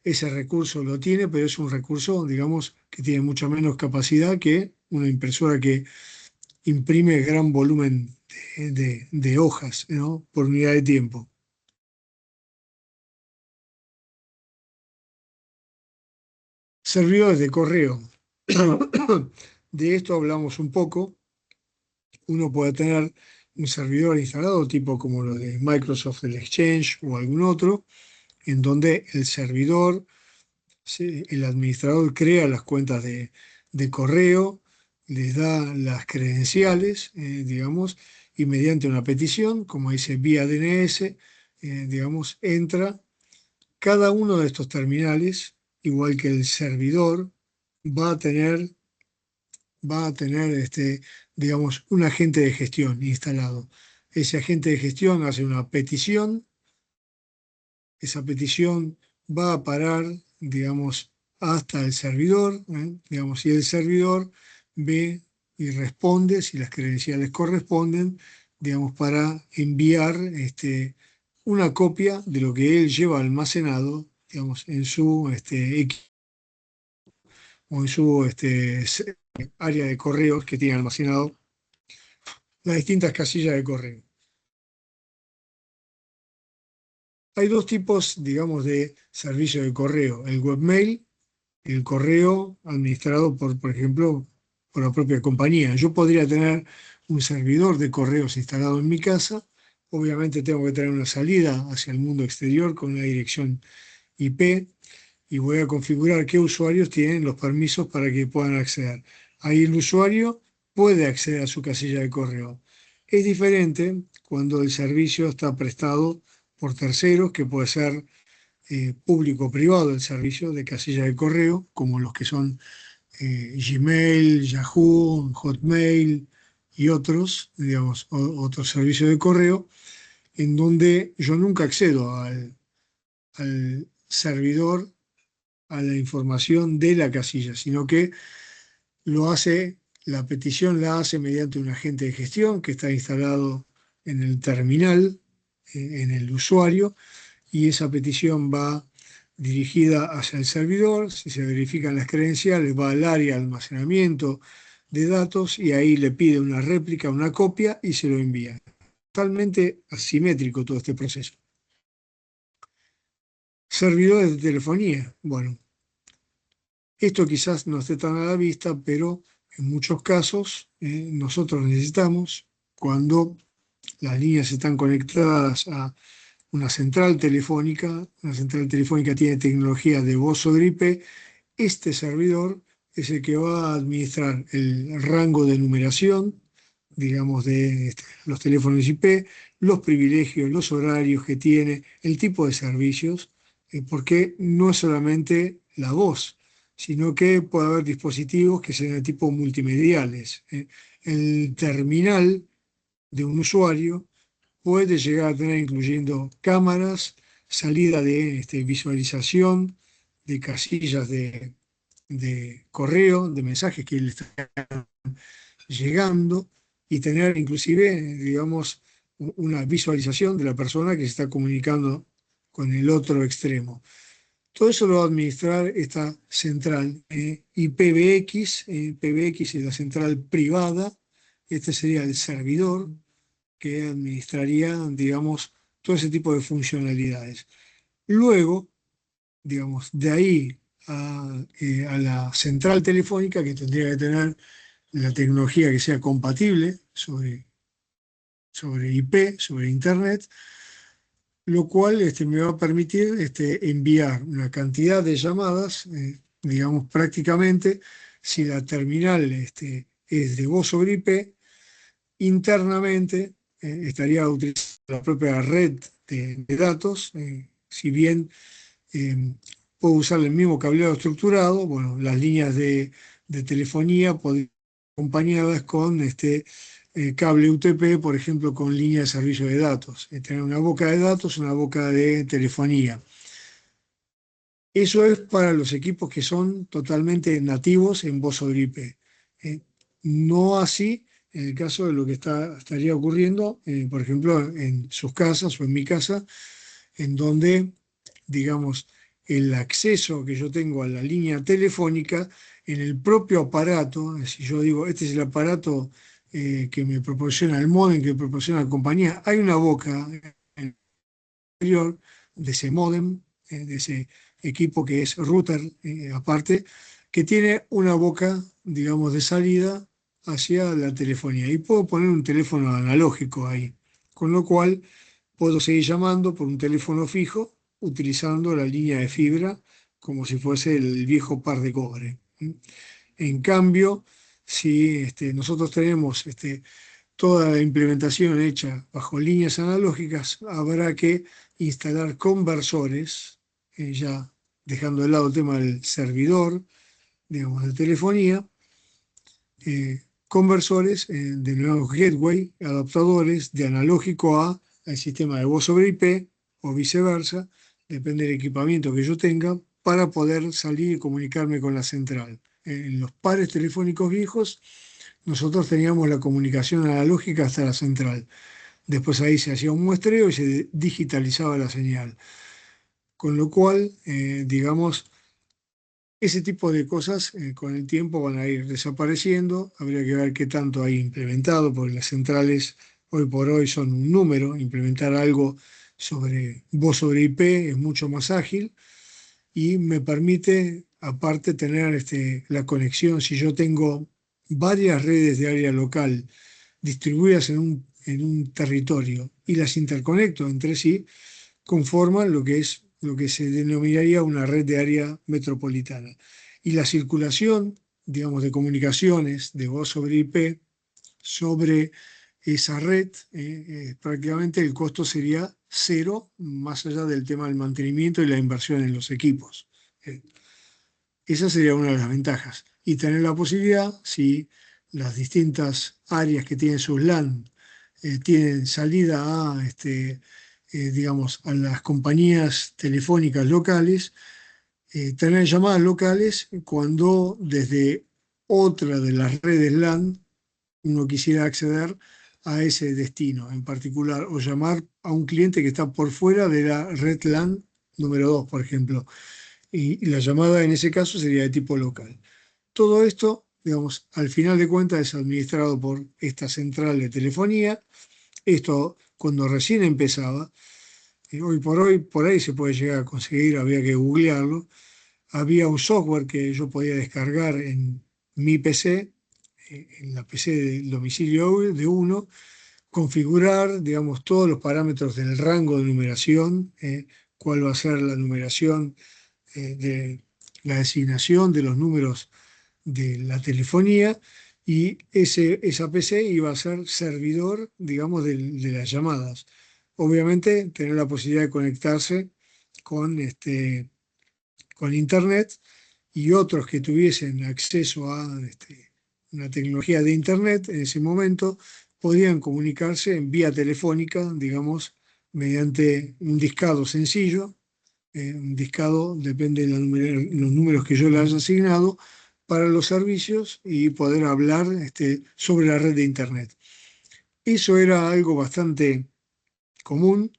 Speaker 1: ese recurso lo tiene, pero es un recurso, digamos, que tiene mucha menos capacidad que una impresora que imprime gran volumen de hojas, ¿no? Por unidad de tiempo. Servidores de correo. De esto hablamos un poco. Uno puede tener un servidor instalado, tipo como los de Microsoft, el Exchange o algún otro, en donde el servidor, el administrador crea las cuentas de correo, les da las credenciales, digamos, y mediante una petición, como dice vía DNS, digamos, entra cada uno de estos terminales, igual que el servidor, va a tener digamos, un agente de gestión instalado. Ese agente de gestión hace una petición, esa petición va a parar, digamos, hasta el servidor, digamos, y el servidor ve y responde si las credenciales corresponden, digamos, para enviar una copia de lo que él lleva almacenado, digamos, en su equipo o en su área de correos que tiene almacenado las distintas casillas de correo. Hay dos tipos, digamos, de servicio de correo: el webmail y el correo administrado por ejemplo, por la propia compañía. Yo podría tener un servidor de correos instalado en mi casa. Obviamente tengo que tener una salida hacia el mundo exterior con una dirección IP, y voy a configurar qué usuarios tienen los permisos para que puedan acceder. Ahí el usuario puede acceder a su casilla de correo. Es diferente cuando el servicio está prestado por terceros, que puede ser público o privado, el servicio de casilla de correo, como los que son Gmail, Yahoo, Hotmail y otros, digamos, otros servicios de correo, en donde yo nunca accedo al servidor, a la información de la casilla, sino que lo hace, la petición la hace mediante un agente de gestión que está instalado en el terminal, en el usuario, y esa petición va dirigida hacia el servidor. Si se verifican las credenciales, va al área de almacenamiento de datos y ahí le pide una réplica, una copia, y se lo envía. Totalmente asimétrico todo este proceso. servidores de telefonía. Bueno, esto quizás no esté tan a la vista, pero en muchos casos nosotros necesitamos, cuando las líneas están conectadas a una central telefónica tiene tecnología de voz sobre IP, este servidor es el que va a administrar el rango de numeración, digamos, de los teléfonos IP, los privilegios, los horarios que tiene, el tipo de servicios, porque no es solamente la voz, sino que puede haber dispositivos que sean de tipo multimediales. El terminal de un usuario puede llegar a tener incluyendo cámaras, salida de visualización de casillas de correo, de mensajes que le están llegando y tener inclusive, digamos, una visualización de la persona que se está comunicando con el otro extremo. Todo eso lo va a administrar esta central IPv6. PBX es la central privada, este sería el servidor que administraría, digamos, todo ese tipo de funcionalidades. Luego, digamos, de ahí a la central telefónica, que tendría que tener la tecnología que sea compatible sobre IP, sobre Internet, lo cual me va a permitir enviar una cantidad de llamadas, digamos, prácticamente, si la terminal es de voz sobre IP, internamente estaría utilizando la propia red de datos, si bien eh, puedo usar el mismo cableado estructurado, bueno, las líneas de telefonía podrían ir acompañadas con cable UTP, por ejemplo, con línea de servicio de datos, tener una boca de datos, una boca de telefonía. Eso es para los equipos que son totalmente nativos en voz sobre IP. No así en el caso de lo que estaría ocurriendo, por ejemplo, en sus casas o en mi casa, en donde, digamos, el acceso que yo tengo a la línea telefónica en el propio aparato, si yo digo, este es el aparato que me proporciona el módem, que me proporciona la compañía, hay una boca en interior de ese módem, de ese equipo que es router aparte, que tiene una boca, digamos, de salida hacia la telefonía. Y puedo poner un teléfono analógico ahí, con lo cual puedo seguir llamando por un teléfono fijo utilizando la línea de fibra como si fuese el viejo par de cobre. En cambio, si nosotros tenemos toda la implementación hecha bajo líneas analógicas, habrá que instalar conversores, ya dejando de lado el tema del servidor, digamos, de telefonía, conversores de nuevos gateway, adaptadores de analógico al sistema de voz sobre IP o viceversa, depende del equipamiento que yo tenga, para poder salir y comunicarme con la central. En los pares telefónicos viejos, nosotros teníamos la comunicación analógica hasta la central. Después ahí se hacía un muestreo y se digitalizaba la señal. Con lo cual, digamos, ese tipo de cosas con el tiempo van a ir desapareciendo. Habría que ver qué tanto hay implementado, porque las centrales hoy por hoy son un número. Implementar algo sobre voz sobre IP es mucho más ágil y me permite, aparte, tener la conexión. Si yo tengo varias redes de área local distribuidas en un territorio y las interconecto entre sí, conforman lo que es lo que se denominaría una red de área metropolitana. Y la circulación, digamos, de comunicaciones de voz sobre IP sobre esa red, prácticamente el costo sería cero, más allá del tema del mantenimiento y la inversión en los equipos. Esa sería una de las ventajas. Y tener la posibilidad, si las distintas áreas que tienen sus LAN tienen salida digamos, a las compañías telefónicas locales, tener llamadas locales cuando desde otra de las redes LAN uno quisiera acceder a ese destino en particular o llamar a un cliente que está por fuera de la red LAN número 2, por ejemplo. Y la llamada en ese caso sería de tipo local. Todo esto, digamos, al final de cuentas es administrado por esta central de telefonía. Esto cuando recién empezaba, hoy por hoy, por ahí se puede llegar a conseguir, había que googlearlo. Había un software que yo podía descargar en mi PC, en la PC del domicilio de uno, configurar, digamos, todos los parámetros del rango de numeración, cuál va a ser la numeración de la designación de los números de la telefonía, y esa PC iba a ser servidor, digamos, de las llamadas. Obviamente, tener la posibilidad de conectarse con, con Internet, y otros que tuviesen acceso a una tecnología de Internet en ese momento podían comunicarse en vía telefónica, digamos, mediante un discado sencillo. Un discado depende de los números que yo le haya asignado para los servicios, y poder hablar sobre la red de Internet. Eso era algo bastante común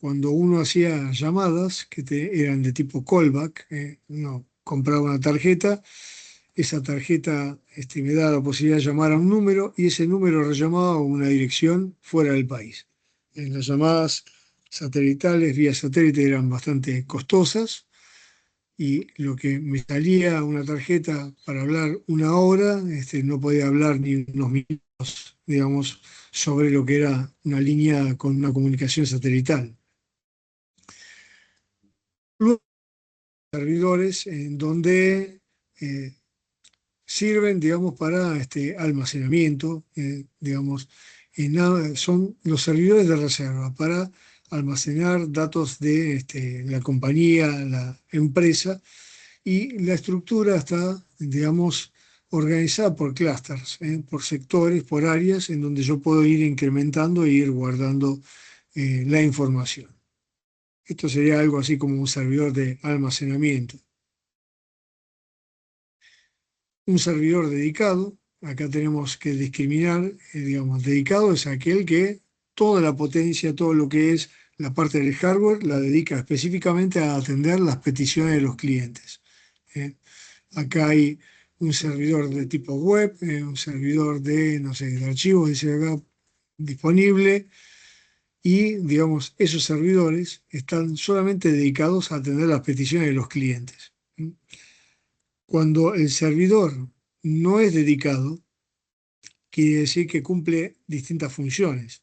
Speaker 1: cuando uno hacía llamadas que eran de tipo callback. Uno compraba una tarjeta, esa tarjeta me daba la posibilidad de llamar a un número, y ese número rellamaba a una dirección fuera del país. En las llamadas satelitales, vía satélite, eran bastante costosas, y lo que me salía una tarjeta para hablar una hora, no podía hablar ni unos minutos, digamos, sobre lo que era una línea con una comunicación satelital. Luego, servidores en donde sirven, digamos, para almacenamiento, digamos, son los servidores de reserva para almacenar datos de la compañía, la empresa, y la estructura está, digamos, organizada por clústeres, por sectores, por áreas, en donde yo puedo ir incrementando e ir guardando la información. Esto sería algo así como un servidor de almacenamiento. Un servidor dedicado, acá tenemos que discriminar, digamos, dedicado es aquel que toda la potencia, todo lo que es la parte del hardware, la dedica específicamente a atender las peticiones de los clientes. ¿eh? Acá hay un servidor de tipo web, un servidor de, no sé, de archivos, dice acá, disponible, y, digamos, esos servidores están solamente dedicados a atender las peticiones de los clientes. Cuando el servidor no es dedicado, quiere decir que cumple distintas funciones.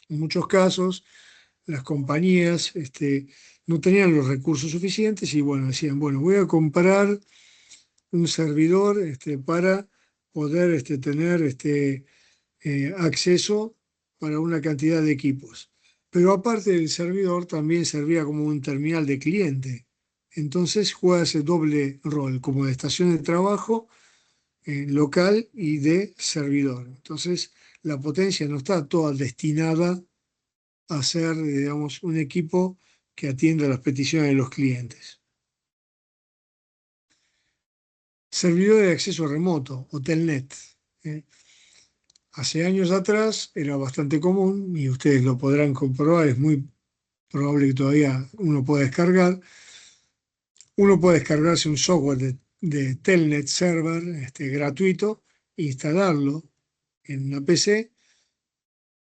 Speaker 1: En muchos casos, las compañías no tenían los recursos suficientes, y bueno, decían, bueno, voy a comprar un servidor para poder tener acceso para una cantidad de equipos. Pero aparte del servidor, también servía como un terminal de cliente. Entonces juega ese doble rol, como de estación de trabajo local y de servidor. Entonces, la potencia no está toda destinada a ser, digamos, un equipo que atienda las peticiones de los clientes. Servidor de acceso remoto, o Telnet. ¿eh? Hace años atrás era bastante común, y ustedes lo podrán comprobar, es muy probable que todavía uno puede descargarse un software de Telnet Server gratuito, instalarlo en una PC,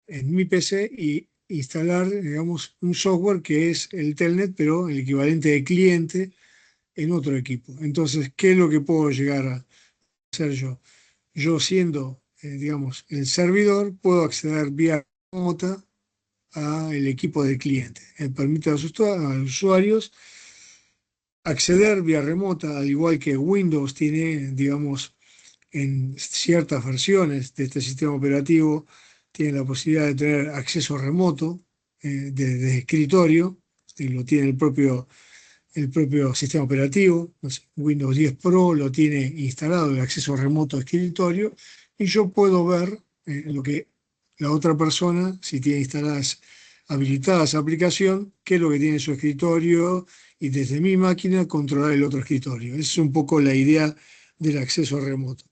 Speaker 1: en mi PC, y instalar, digamos, un software que es el Telnet, pero el equivalente de cliente en otro equipo. Entonces, ¿qué es lo que puedo llegar a hacer yo? Yo, siendo, digamos, el servidor, puedo acceder vía remota al equipo del cliente. Permite a los usuarios acceder vía remota, al igual que Windows tiene, digamos, en ciertas versiones de este sistema operativo, tiene la posibilidad de tener acceso remoto desde escritorio, y lo tiene el propio sistema operativo. No sé, Windows 10 Pro lo tiene instalado, el acceso remoto a escritorio, y yo puedo ver lo que la otra persona, si tiene habilitada esa aplicación, qué es lo que tiene en su escritorio, y desde mi máquina controlar el otro escritorio. Esa es un poco la idea del acceso remoto.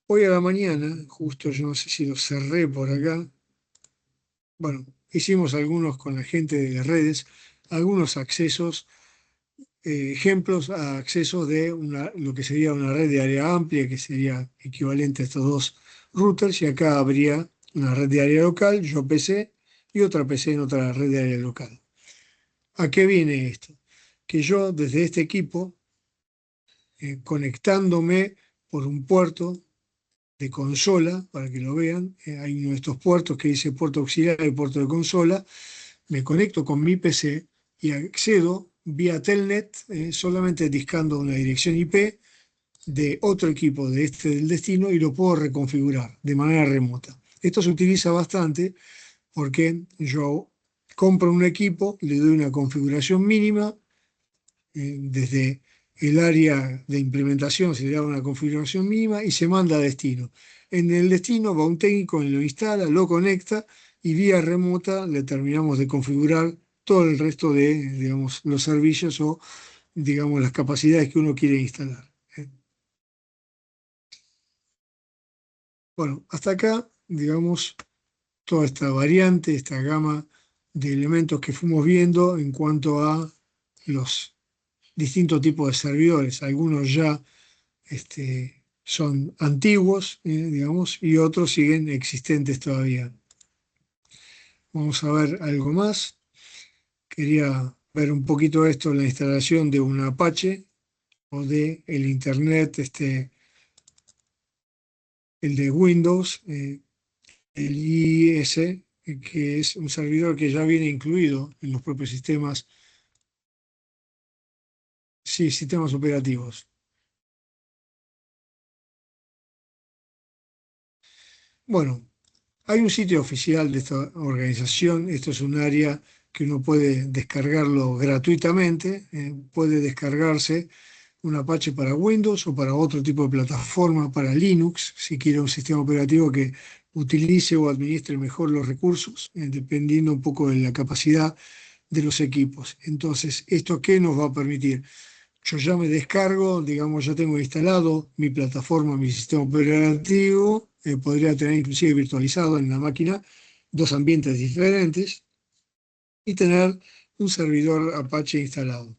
Speaker 1: Hoy a la mañana, justo, yo no sé si lo cerré por acá, bueno, hicimos algunos con la gente de las redes, algunos accesos, ejemplos a accesos de lo que sería una red de área amplia, que sería equivalente a estos dos routers, y acá habría una red de área local, yo PC, y otra PC en otra red de área local. ¿A qué viene esto? Que yo desde este equipo, conectándome por un puerto de consola, para que lo vean, hay uno de estos puertos que dice puerto auxiliar y puerto de consola, me conecto con mi PC y accedo vía Telnet, solamente discando una dirección IP de otro equipo de este del destino y lo puedo reconfigurar de manera remota. Esto se utiliza bastante porque yo compro un equipo, le doy una configuración mínima, desde el área de implementación se le da una configuración mínima y se manda a destino. En el destino va un técnico, lo instala, lo conecta y vía remota le terminamos de configurar todo el resto de, digamos, los servicios o, digamos, las capacidades que uno quiere instalar. Bueno, hasta acá, digamos, toda esta variante, esta gama de elementos que fuimos viendo en cuanto a los distintos tipos de servidores. Algunos ya son antiguos, digamos, y otros siguen existentes todavía. Vamos a ver algo más. Quería ver un poquito esto, la instalación de un Apache o de el Internet, el de Windows, el IIS, que es un servidor que ya viene incluido en los propios sistemas, sí, sistemas operativos. Bueno, hay un sitio oficial de esta organización, esto es un área que uno puede descargarlo gratuitamente, puede descargarse un Apache para Windows o para otro tipo de plataforma, para Linux, si quiere un sistema operativo que utilice o administre mejor los recursos, dependiendo un poco de la capacidad de los equipos. Entonces, ¿esto qué nos va a permitir? Yo ya me descargo, digamos, ya tengo instalado mi plataforma, mi sistema operativo, podría tener inclusive virtualizado en la máquina dos ambientes diferentes y tener un servidor Apache instalado.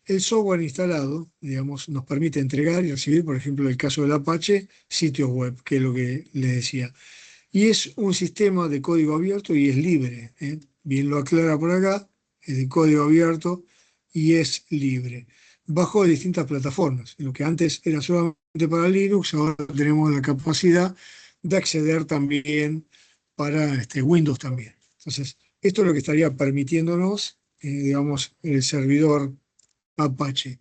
Speaker 1: El software instalado, digamos, nos permite entregar y recibir, por ejemplo, en el caso del Apache, sitios web, que es lo que les decía. Y es un sistema de código abierto y es libre, ¿eh? Bien lo aclara por acá, es de código abierto y es libre, bajo distintas plataformas. Lo que antes era solamente para Linux, ahora tenemos la capacidad de acceder también para Windows también. Entonces, esto es lo que estaría permitiéndonos, digamos, el servidor Apache.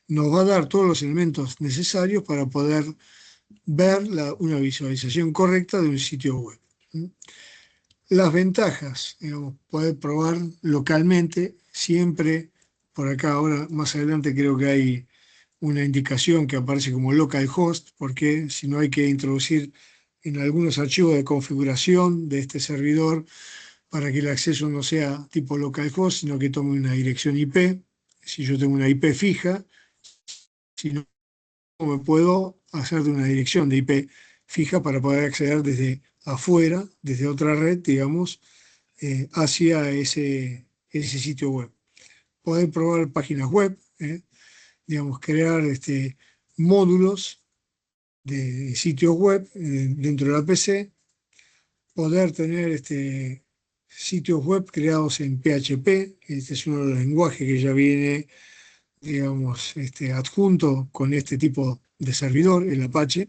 Speaker 1: Nos va a dar todos los elementos necesarios para poder ver una visualización correcta de un sitio web. Las ventajas, digamos, poder probar localmente, siempre por acá, ahora más adelante creo que hay una indicación que aparece como localhost, porque si no hay que introducir en algunos archivos de configuración de este servidor para que el acceso no sea tipo localhost, sino que tome una dirección IP. Si yo tengo una IP fija, si no me puedo hacer de una dirección de IP fija para poder acceder desde afuera, desde otra red, digamos, hacia ese sitio web. Poder probar páginas web, digamos, crear módulos de sitios web dentro de la PC, poder tener sitios web creados en PHP, este es uno de los lenguajes que ya viene, digamos, adjunto con este tipo de servidor, el Apache,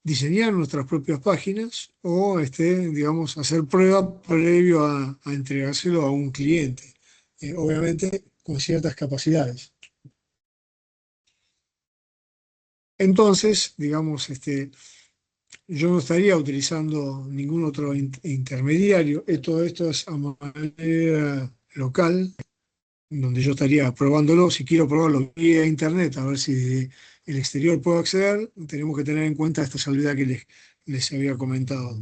Speaker 1: diseñar nuestras propias páginas o, digamos, hacer prueba previo a entregárselo a un cliente, obviamente con ciertas capacidades. Entonces, digamos, yo no estaría utilizando ningún otro intermediario. Todo esto es a manera local, donde yo estaría probándolo. Si quiero probarlo vía internet, a ver si desde el exterior puedo acceder, tenemos que tener en cuenta esta salvedad que les había comentado.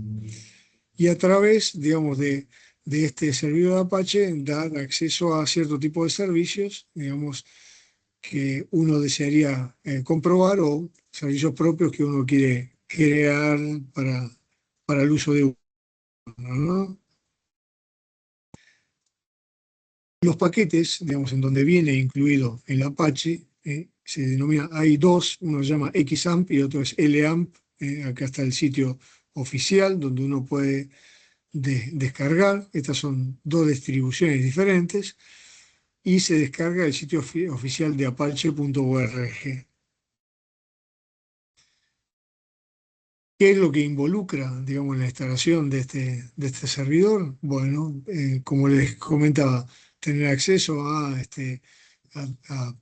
Speaker 1: Y a través, digamos, de este servidor de Apache, dar acceso a cierto tipo de servicios, digamos, que uno desearía comprobar o servicios propios que uno quiere crear para el uso de uno, ¿no? Los paquetes, digamos, en donde viene incluido el Apache, se denomina, hay dos, uno se llama XAMPP y otro es LAMP, acá está el sitio oficial, donde uno puede descargar. Estas son dos distribuciones diferentes y se descarga el sitio oficial de apache.org. ¿Qué es lo que involucra, digamos, la instalación de este servidor? Bueno, como les comentaba, tener acceso a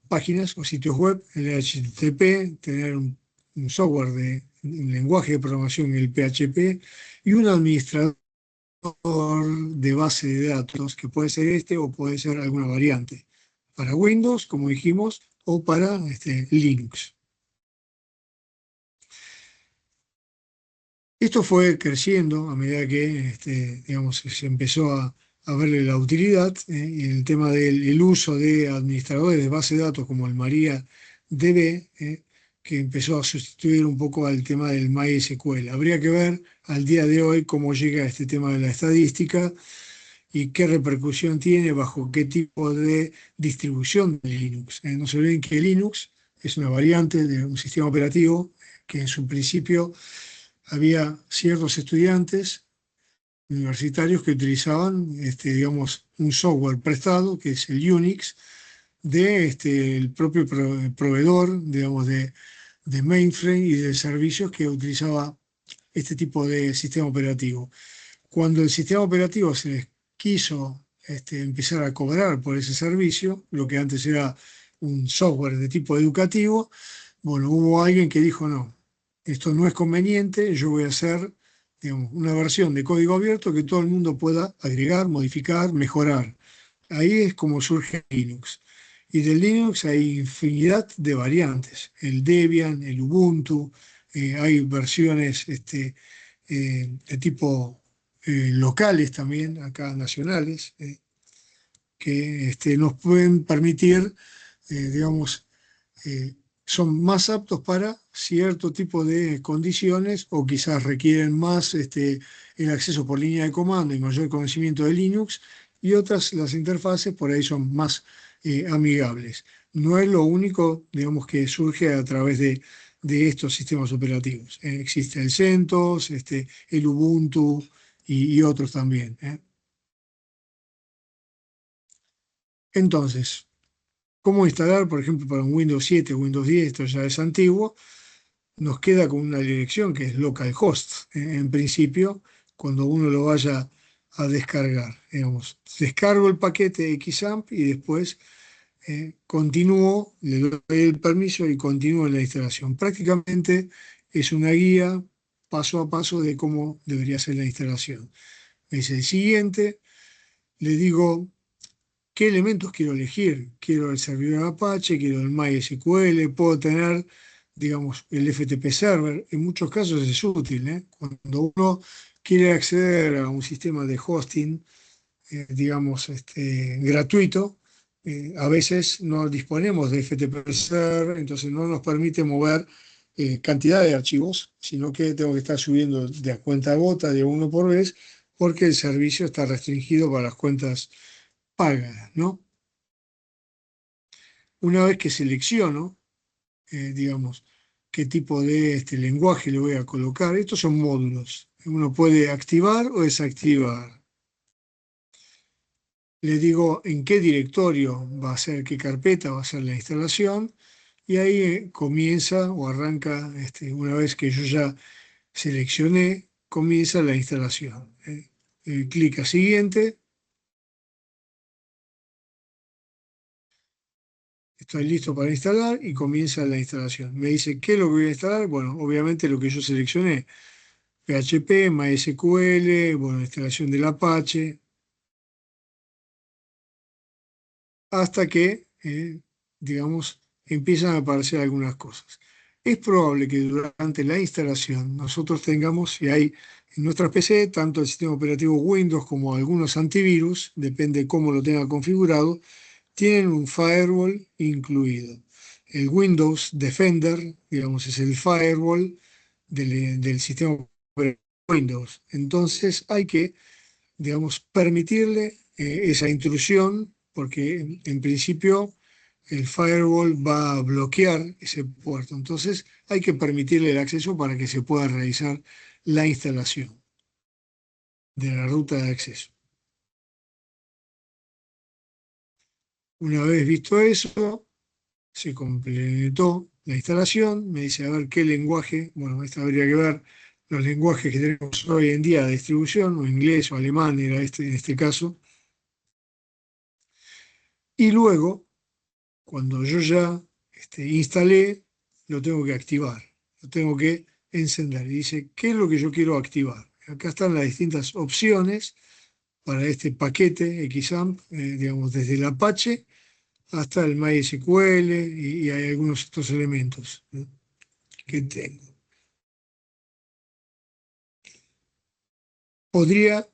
Speaker 1: páginas o sitios web, el HTTP, tener un software un lenguaje de programación, el PHP, y un administrador de base de datos, que puede ser este o puede ser alguna variante, para Windows, como dijimos, o para Linux. Esto fue creciendo a medida que digamos, se empezó a verle la utilidad, y el tema del el uso de administradores de base de datos como el MariaDB, que empezó a sustituir un poco al tema del MySQL. Habría que ver al día de hoy cómo llega este tema de la estadística y qué repercusión tiene bajo qué tipo de distribución de Linux. No se olviden que Linux es una variante de un sistema operativo que en su principio había ciertos estudiantes universitarios que utilizaban, digamos, un software prestado, que es el Unix, el propio proveedor, digamos, de mainframe y de servicios que utilizaba este tipo de sistema operativo. Cuando el sistema operativo se les quiso empezar a cobrar por ese servicio, lo que antes era un software de tipo educativo, bueno, hubo alguien que dijo, no, esto no es conveniente, yo voy a hacer, digamos, una versión de código abierto que todo el mundo pueda agregar, modificar, mejorar. Ahí es como surge Linux. Y del Linux hay infinidad de variantes, el Debian, el Ubuntu, hay versiones de tipo locales también, acá nacionales, que nos pueden permitir, digamos, eh, son más aptos para cierto tipo de condiciones o quizás requieren más el acceso por línea de comando y mayor conocimiento de Linux, y otras, las interfaces por ahí son más amigables. No es lo único, digamos, que surge a través de estos sistemas operativos. Existe el CentOS, el Ubuntu y otros también. Entonces, ¿cómo instalar, por ejemplo, para un Windows 7, Windows 10, esto ya es antiguo? Nos queda con una dirección que es localhost, en principio, cuando uno lo vaya a descargar. Digamos, descargo el paquete XAMPP y después continúo, le doy el permiso y continúo en la instalación. Prácticamente es una guía paso a paso de cómo debería ser la instalación. Es el siguiente, le digo qué elementos quiero elegir. Quiero el servidor Apache, quiero el MySQL, puedo tener, digamos, el FTP Server. En muchos casos es útil, ¿eh? Cuando uno quiere acceder a un sistema de hosting, digamos, gratuito, a veces no disponemos de FTP Server, entonces no nos permite mover cantidad de archivos, sino que tengo que estar subiendo de a cuenta gota, de uno por vez, porque el servicio está restringido para las cuentas pagas, ¿no? Una vez que selecciono, digamos, qué tipo de lenguaje le voy a colocar, estos son módulos. Uno puede activar o desactivar. Le digo en qué directorio va a ser, qué carpeta va a ser la instalación, y ahí comienza o arranca, una vez que yo ya seleccioné, comienza la instalación. Clic a siguiente. Estoy listo para instalar y comienza la instalación. Me dice, ¿qué es lo que voy a instalar? Bueno, obviamente lo que yo seleccioné, PHP, MySQL, bueno, instalación del Apache, hasta que, digamos, empiezan a aparecer algunas cosas. Es probable que durante la instalación nosotros tengamos, y hay en nuestras PC, tanto el sistema operativo Windows como algunos antivirus, depende cómo lo tenga configurado, tienen un firewall incluido. El Windows Defender, digamos, es el firewall del sistema operativo Windows. Entonces hay que, digamos, permitirle esa intrusión, porque en principio el firewall va a bloquear ese puerto. Entonces hay que permitirle el acceso para que se pueda realizar la instalación de la ruta de acceso. Una vez visto eso, se completó la instalación, me dice a ver qué lenguaje, bueno, esta habría que ver los lenguajes que tenemos hoy en día de distribución, o inglés o alemán era en este caso, y luego, cuando yo ya instalé, lo tengo que activar, lo tengo que encender. Y dice, ¿qué es lo que yo quiero activar? Acá están las distintas opciones para este paquete XAMPP, digamos, desde el Apache hasta el MySQL y hay algunos de estos elementos, ¿no?, que tengo. Podría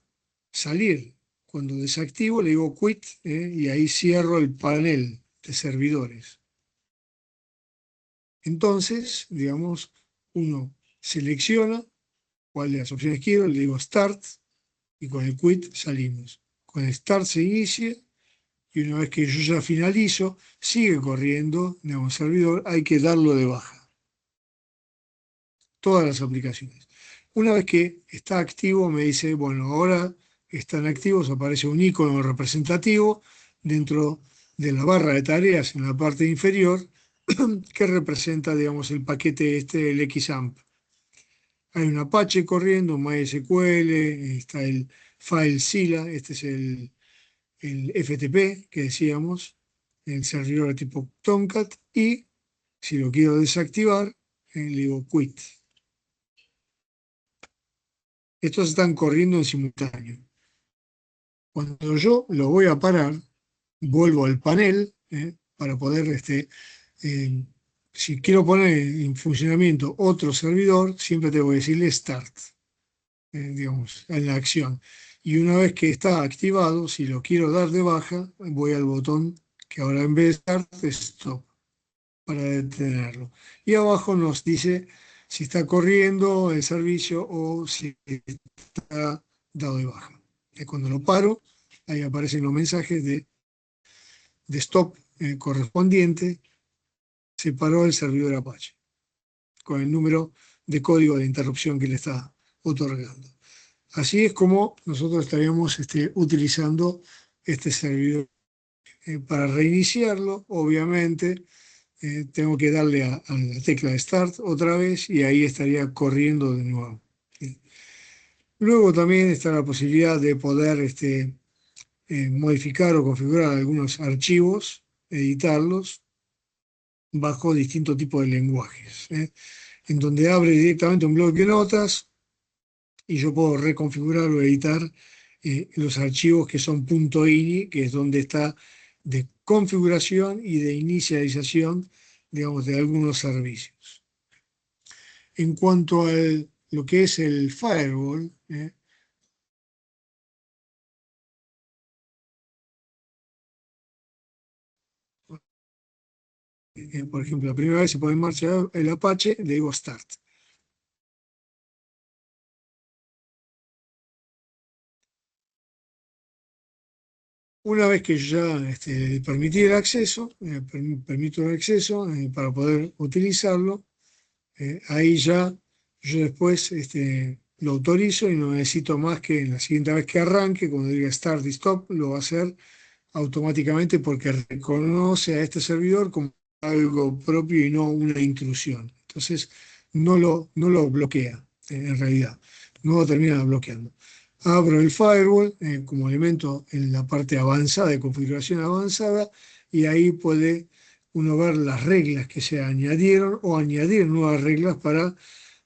Speaker 1: salir. Cuando desactivo le digo quit, y ahí cierro el panel de servidores. Entonces, digamos, uno selecciona cuál de las opciones quiero, le digo start y con el quit salimos. Con el start se inicia y una vez que yo ya finalizo, sigue corriendo, digamos, servidor, hay que darlo de baja. Todas las aplicaciones. Una vez que está activo, me dice, bueno, ahora están activos, aparece un icono representativo dentro de la barra de tareas en la parte inferior que representa, digamos, el paquete el XAMPP. Hay un Apache corriendo, un MySQL, está el FileZilla, este es el FTP que decíamos, el servidor de tipo Tomcat, y si lo quiero desactivar, le digo quit. Estos están corriendo en simultáneo. Cuando yo lo voy a parar, vuelvo al panel, para poder, eh, si quiero poner en funcionamiento otro servidor, siempre tengo que decirle start, digamos, en la acción. Y una vez que está activado, si lo quiero dar de baja, voy al botón que ahora en vez de start es stop, para detenerlo. Y abajo nos dice si está corriendo el servicio o si está dado de baja. Cuando lo paro, ahí aparecen los mensajes de stop correspondiente, se paró el servidor Apache, con el número de código de interrupción que le está otorgando. Así es como nosotros estaríamos utilizando este servidor. Para reiniciarlo, obviamente, tengo que darle a la tecla de Start otra vez y ahí estaría corriendo de nuevo. Luego también está la posibilidad de poder modificar o configurar algunos archivos, editarlos bajo distintos tipos de lenguajes, en donde abre directamente un bloque de notas y yo puedo reconfigurar o editar los archivos que son .ini, que es donde está de configuración y de inicialización, digamos, de algunos servicios. En cuanto a lo que es el firewall, por ejemplo, la primera vez se pone en marcha el Apache, le digo Start. Una vez que yo ya permití el acceso, permito el acceso para poder utilizarlo, ahí ya yo después lo autorizo y no necesito más que en la siguiente vez que arranque, cuando diga Start y Stop, lo va a hacer automáticamente porque reconoce a este servidor como algo propio y no una intrusión. Entonces no lo bloquea, en realidad, no lo termina bloqueando. Abro el firewall como elemento en la parte avanzada, de configuración avanzada, y ahí puede uno ver las reglas que se añadieron o añadir nuevas reglas para,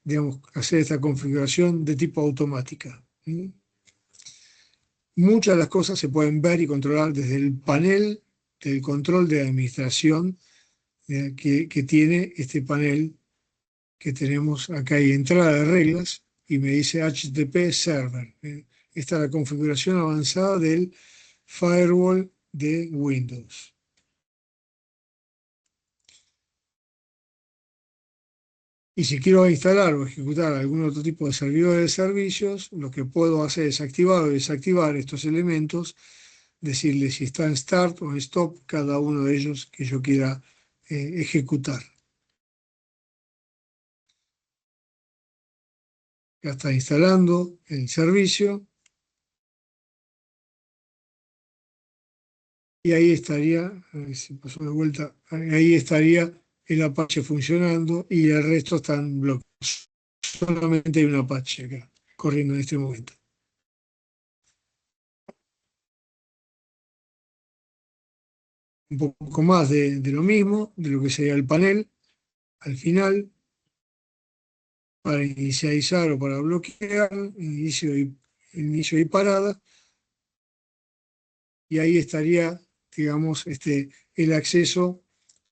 Speaker 1: digamos, hacer esta configuración de tipo automática. Muchas de las cosas se pueden ver y controlar desde el panel del control de administración que tiene este panel que tenemos acá. Hay entrada de reglas y me dice HTTP Server. Esta es la configuración avanzada del firewall de Windows. Y si quiero instalar o ejecutar algún otro tipo de servidor de servicios, lo que puedo hacer es activar o desactivar estos elementos, decirle si está en Start o en Stop cada uno de ellos que yo quiera ejecutar. Ya está instalando el servicio. Y ahí estaría, a ver si pasó de vuelta, ahí estaría el Apache funcionando y el resto están bloqueados. Solamente hay un Apache acá, corriendo en este momento. Un poco más de lo mismo, de lo que sería el panel, al final, para inicializar o para bloquear, inicio y parada, y ahí estaría, digamos, el acceso.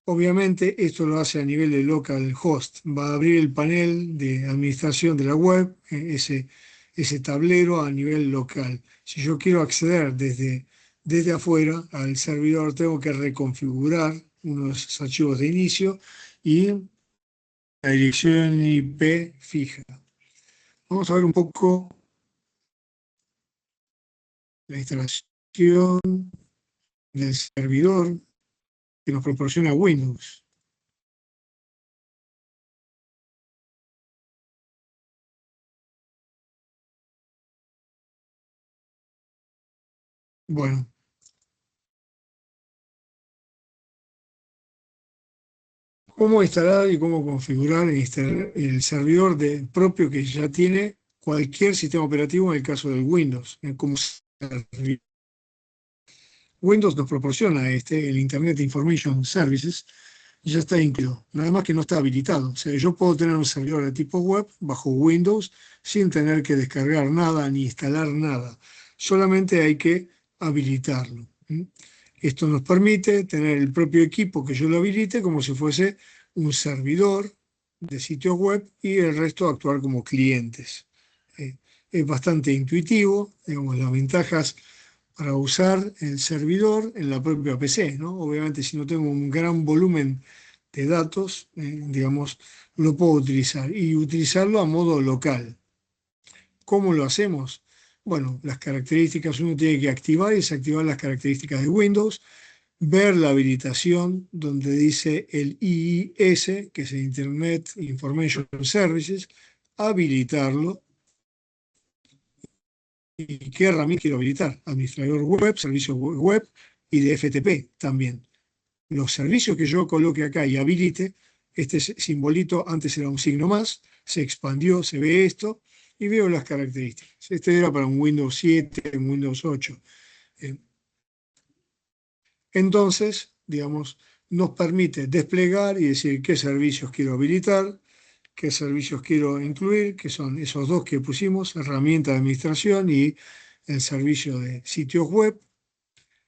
Speaker 1: Obviamente esto lo hace a nivel de localhost. Va a abrir el panel de administración de la web, ese tablero a nivel local. Si yo quiero acceder desde afuera al servidor, tengo que reconfigurar unos archivos de inicio y la dirección IP fija. Vamos a ver un poco la instalación del servidor que nos proporciona Windows. Bueno, cómo instalar y cómo configurar el servidor propio que ya tiene cualquier sistema operativo en el caso del Windows. Windows nos proporciona el Internet Information Services, ya está incluido, nada más que no está habilitado. O sea, yo puedo tener un servidor de tipo web bajo Windows sin tener que descargar nada ni instalar nada. Solamente hay que habilitarlo. Esto nos permite tener el propio equipo que yo lo habilite como si fuese un servidor de sitios web y el resto actuar como clientes. Eh, es bastante intuitivo, digamos, las ventajas para usar el servidor en la propia PC, ¿no? Obviamente, si no tengo un gran volumen de datos, digamos, lo puedo utilizar y utilizarlo a modo local. ¿Cómo lo hacemos? Bueno, las características, uno tiene que activar y desactivar las características de Windows, ver la habilitación donde dice el IIS, que es el Internet Information Services, habilitarlo. ¿Y qué herramienta quiero habilitar? Administrador web, servicios web y de FTP también. Los servicios que yo coloque acá y habilite, este simbolito antes era un signo más, se expandió, se ve esto y veo las características. Este era para un Windows 7, un Windows 8. Eh, Entonces, digamos, nos permite desplegar y decir qué servicios quiero habilitar, qué servicios quiero incluir, que son esos dos que pusimos, herramienta de administración y el servicio de sitios web.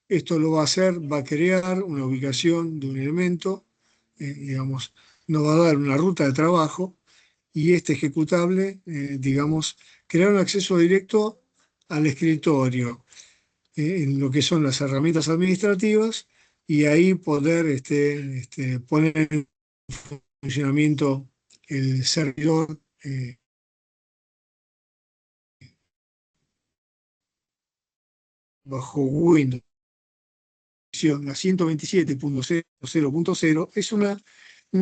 Speaker 1: Esto lo va a hacer, va a crear una ubicación de un elemento, digamos, nos va a dar una ruta de trabajo y este ejecutable, digamos, crear un acceso directo al escritorio, en lo que son las herramientas administrativas y ahí poder poner en funcionamiento el servidor bajo Windows. La 127.0.0 es un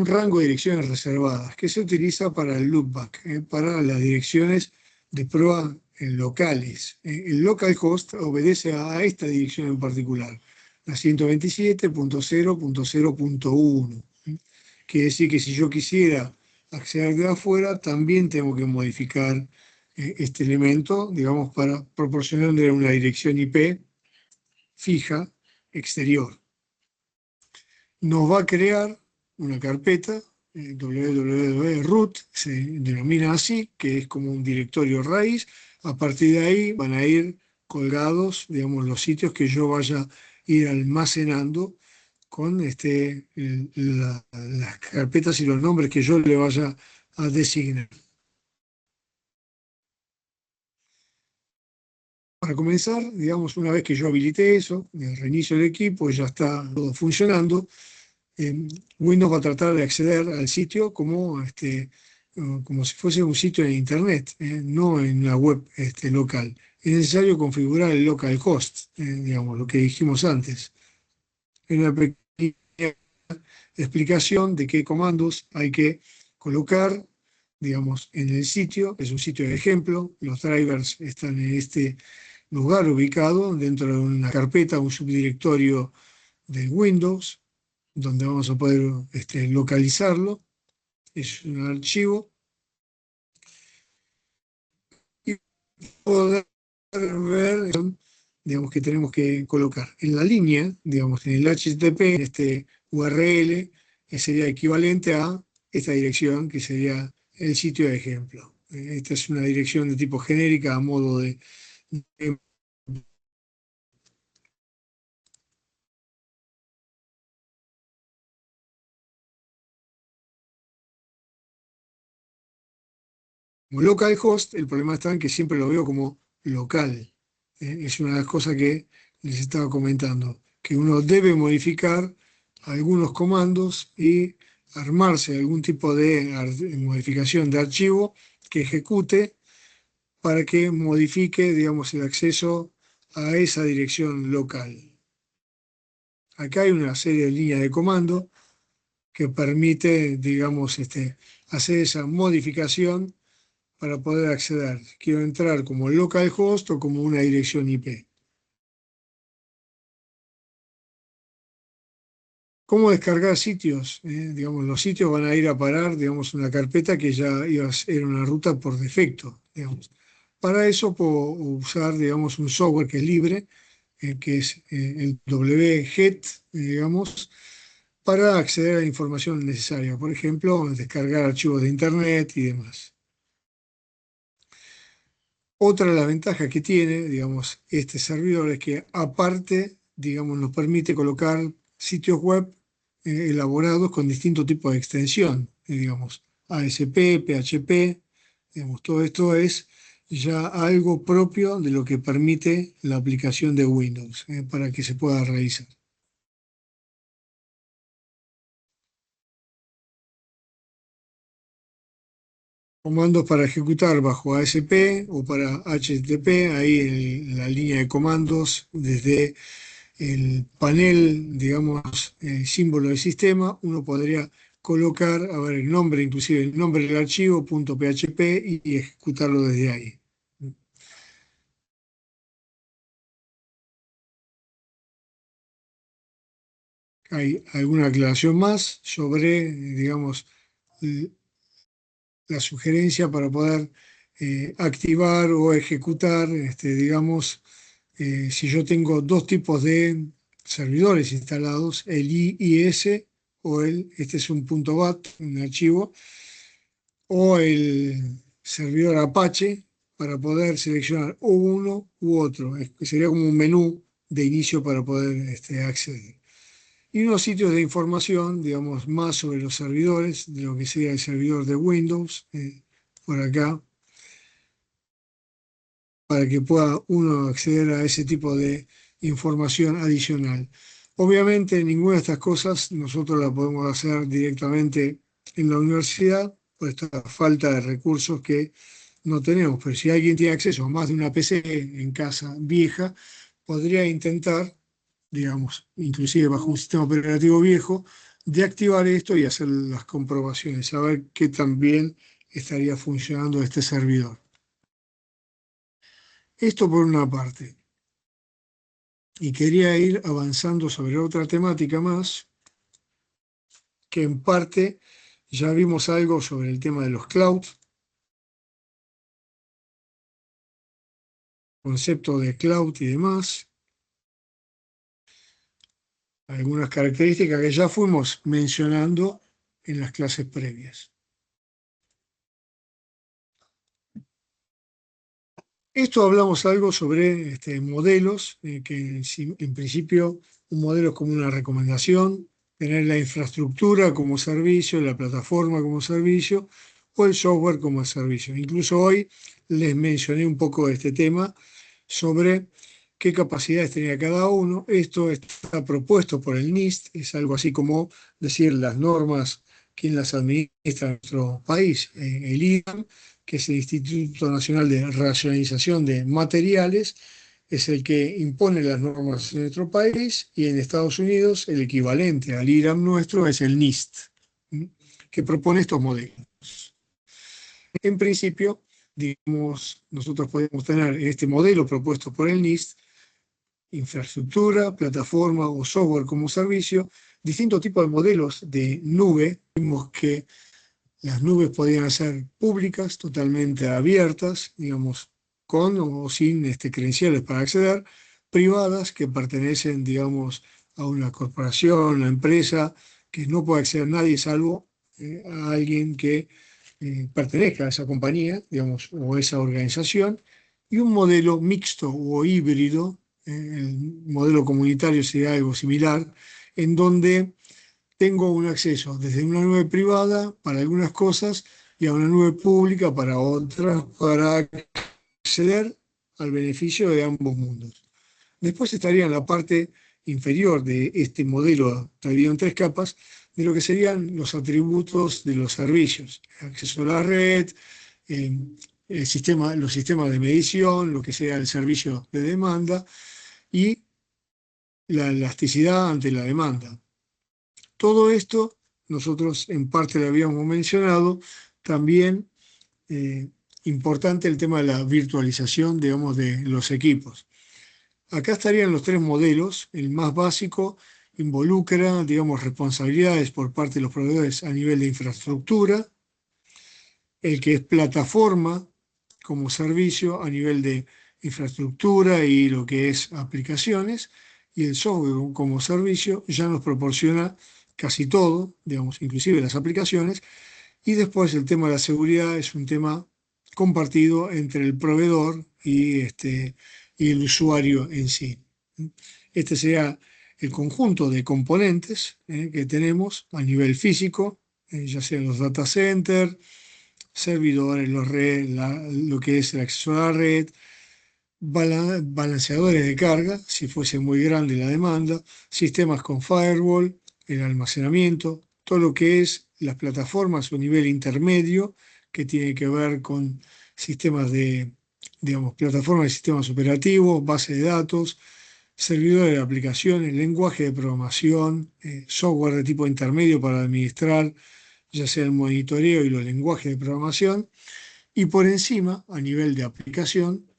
Speaker 1: rango de direcciones reservadas que se utiliza para el loopback, para las direcciones de prueba locales. El localhost obedece a esta dirección en particular, la 127.0.0.1. Quiere decir que si yo quisiera acceder de afuera, también tengo que modificar este elemento, digamos, para proporcionarle una dirección IP fija exterior. Nos va a crear una carpeta, www.root, se denomina así, que es como un directorio raíz. A partir de ahí van a ir colgados, digamos, los sitios que yo vaya a ir almacenando con las carpetas y los nombres que yo le vaya a designar. Para comenzar, digamos, una vez que yo habilité eso, reinicio el equipo, ya está todo funcionando. Windows va a tratar de acceder al sitio como si fuese un sitio de Internet, no en la web local. Es necesario configurar el localhost, digamos, lo que dijimos antes. En una pequeña explicación de qué comandos hay que colocar digamos, en el sitio, es un sitio de ejemplo, los drivers están en este lugar ubicado dentro de una carpeta, un subdirectorio de Windows, donde vamos a poder localizarlo, es un archivo, y poder ver, digamos, que tenemos que colocar en la línea, digamos, en el HTTP, en este URL, que sería equivalente a esta dirección, que sería el sitio de ejemplo. Esta es una dirección de tipo genérica a modo de como localhost. El problema está en que siempre lo veo como local. Es una de las cosas que les estaba comentando, que uno debe modificar algunos comandos y armarse algún tipo de modificación de archivo que ejecute para que modifique, digamos, el acceso a esa dirección local. Acá hay una serie de líneas de comando que permite, digamos, hacer esa modificación para poder acceder. Quiero entrar como localhost o como una dirección IP. ¿Cómo descargar sitios? Digamos, los sitios van a ir a parar, digamos, una carpeta que ya era una ruta por defecto, digamos. Para eso puedo usar, digamos, un software que es libre, que es el wget, digamos, para acceder a la información necesaria. Por ejemplo, descargar archivos de internet y demás. Otra de las ventajas que tiene, digamos, este servidor es que aparte, digamos, nos permite colocar sitios web elaborados con distintos tipos de extensión, digamos, ASP, PHP, digamos, todo esto es ya algo propio de lo que permite la aplicación de Windows para que se pueda realizar. Comandos para ejecutar bajo ASP o para HTTP, ahí en la línea de comandos desde el panel, digamos, símbolo del sistema, uno podría colocar, a ver, el nombre, inclusive el nombre del archivo, .php, y ejecutarlo desde ahí. Hay alguna aclaración más sobre, digamos, la sugerencia para poder activar o ejecutar, digamos, si yo tengo dos tipos de servidores instalados, el IIS o este es un .bat, un archivo, o el servidor Apache para poder seleccionar o uno u otro. Sería como un menú de inicio para poder acceder. Y unos sitios de información, digamos, más sobre los servidores, de lo que sería el servidor de Windows, por acá, para que pueda uno acceder a ese tipo de información adicional. Obviamente, ninguna de estas cosas nosotros la podemos hacer directamente en la universidad, por esta falta de recursos que no tenemos. Pero si alguien tiene acceso a más de una PC en casa vieja, podría intentar, digamos, inclusive bajo un sistema operativo viejo, de activar esto y hacer las comprobaciones, saber qué tan bien estaría funcionando este servidor. Esto por una parte. Y quería ir avanzando sobre otra temática más, que en parte ya vimos algo sobre el tema de los clouds, concepto de cloud y demás, algunas características que ya fuimos mencionando en las clases previas. Esto hablamos algo sobre modelos, que en principio un modelo es como una recomendación, tener la infraestructura como servicio, la plataforma como servicio o el software como servicio. Incluso hoy les mencioné un poco de este tema sobre qué capacidades tenía cada uno. Esto está propuesto por el NIST, es algo así como decir las normas, quién las administra en nuestro país, el IRAM, que es el Instituto Nacional de Racionalización de Materiales, es el que impone las normas en nuestro país, y en Estados Unidos el equivalente al IRAM nuestro es el NIST, que propone estos modelos. En principio, digamos, nosotros podemos tener en este modelo propuesto por el NIST, infraestructura, plataforma o software como servicio, distintos tipos de modelos de nube. Vimos que las nubes podían ser públicas, totalmente abiertas, digamos, con o sin credenciales para acceder, privadas que pertenecen, digamos, a una corporación, una empresa, que no puede acceder nadie salvo a alguien que pertenezca a esa compañía, digamos, o esa organización, y un modelo mixto o híbrido, el modelo comunitario sería algo similar, en donde tengo un acceso desde una nube privada para algunas cosas y a una nube pública para otras, para acceder al beneficio de ambos mundos. Después estaría en la parte inferior de este modelo, dividido en tres capas, de lo que serían los atributos de los servicios: acceso a la red, eh, los sistemas de medición, lo que sea el servicio de demanda y la elasticidad ante la demanda. Todo esto nosotros en parte lo habíamos mencionado. También importante el tema de la virtualización, digamos, de los equipos. Acá estarían los tres modelos. El más básico involucra, digamos, responsabilidades por parte de los proveedores a nivel de infraestructura. El que es plataforma como servicio a nivel de infraestructura y lo que es aplicaciones. Y el software como servicio ya nos proporciona casi todo, digamos, inclusive las aplicaciones. Y después el tema de la seguridad es un tema compartido entre el proveedor y el usuario en sí. Este sería el conjunto de componentes que tenemos a nivel físico, ya sean los data centers, servidores, lo que es el acceso a la red, balanceadores de carga, si fuese muy grande la demanda, sistemas con firewall, el almacenamiento, todo lo que es las plataformas o nivel intermedio, que tiene que ver con sistemas digamos, plataformas de sistemas operativos, base de datos, servidores de aplicaciones, lenguaje de programación, software de tipo intermedio para administrar, ya sea el monitoreo y los lenguajes de programación, y por encima, a nivel de aplicación,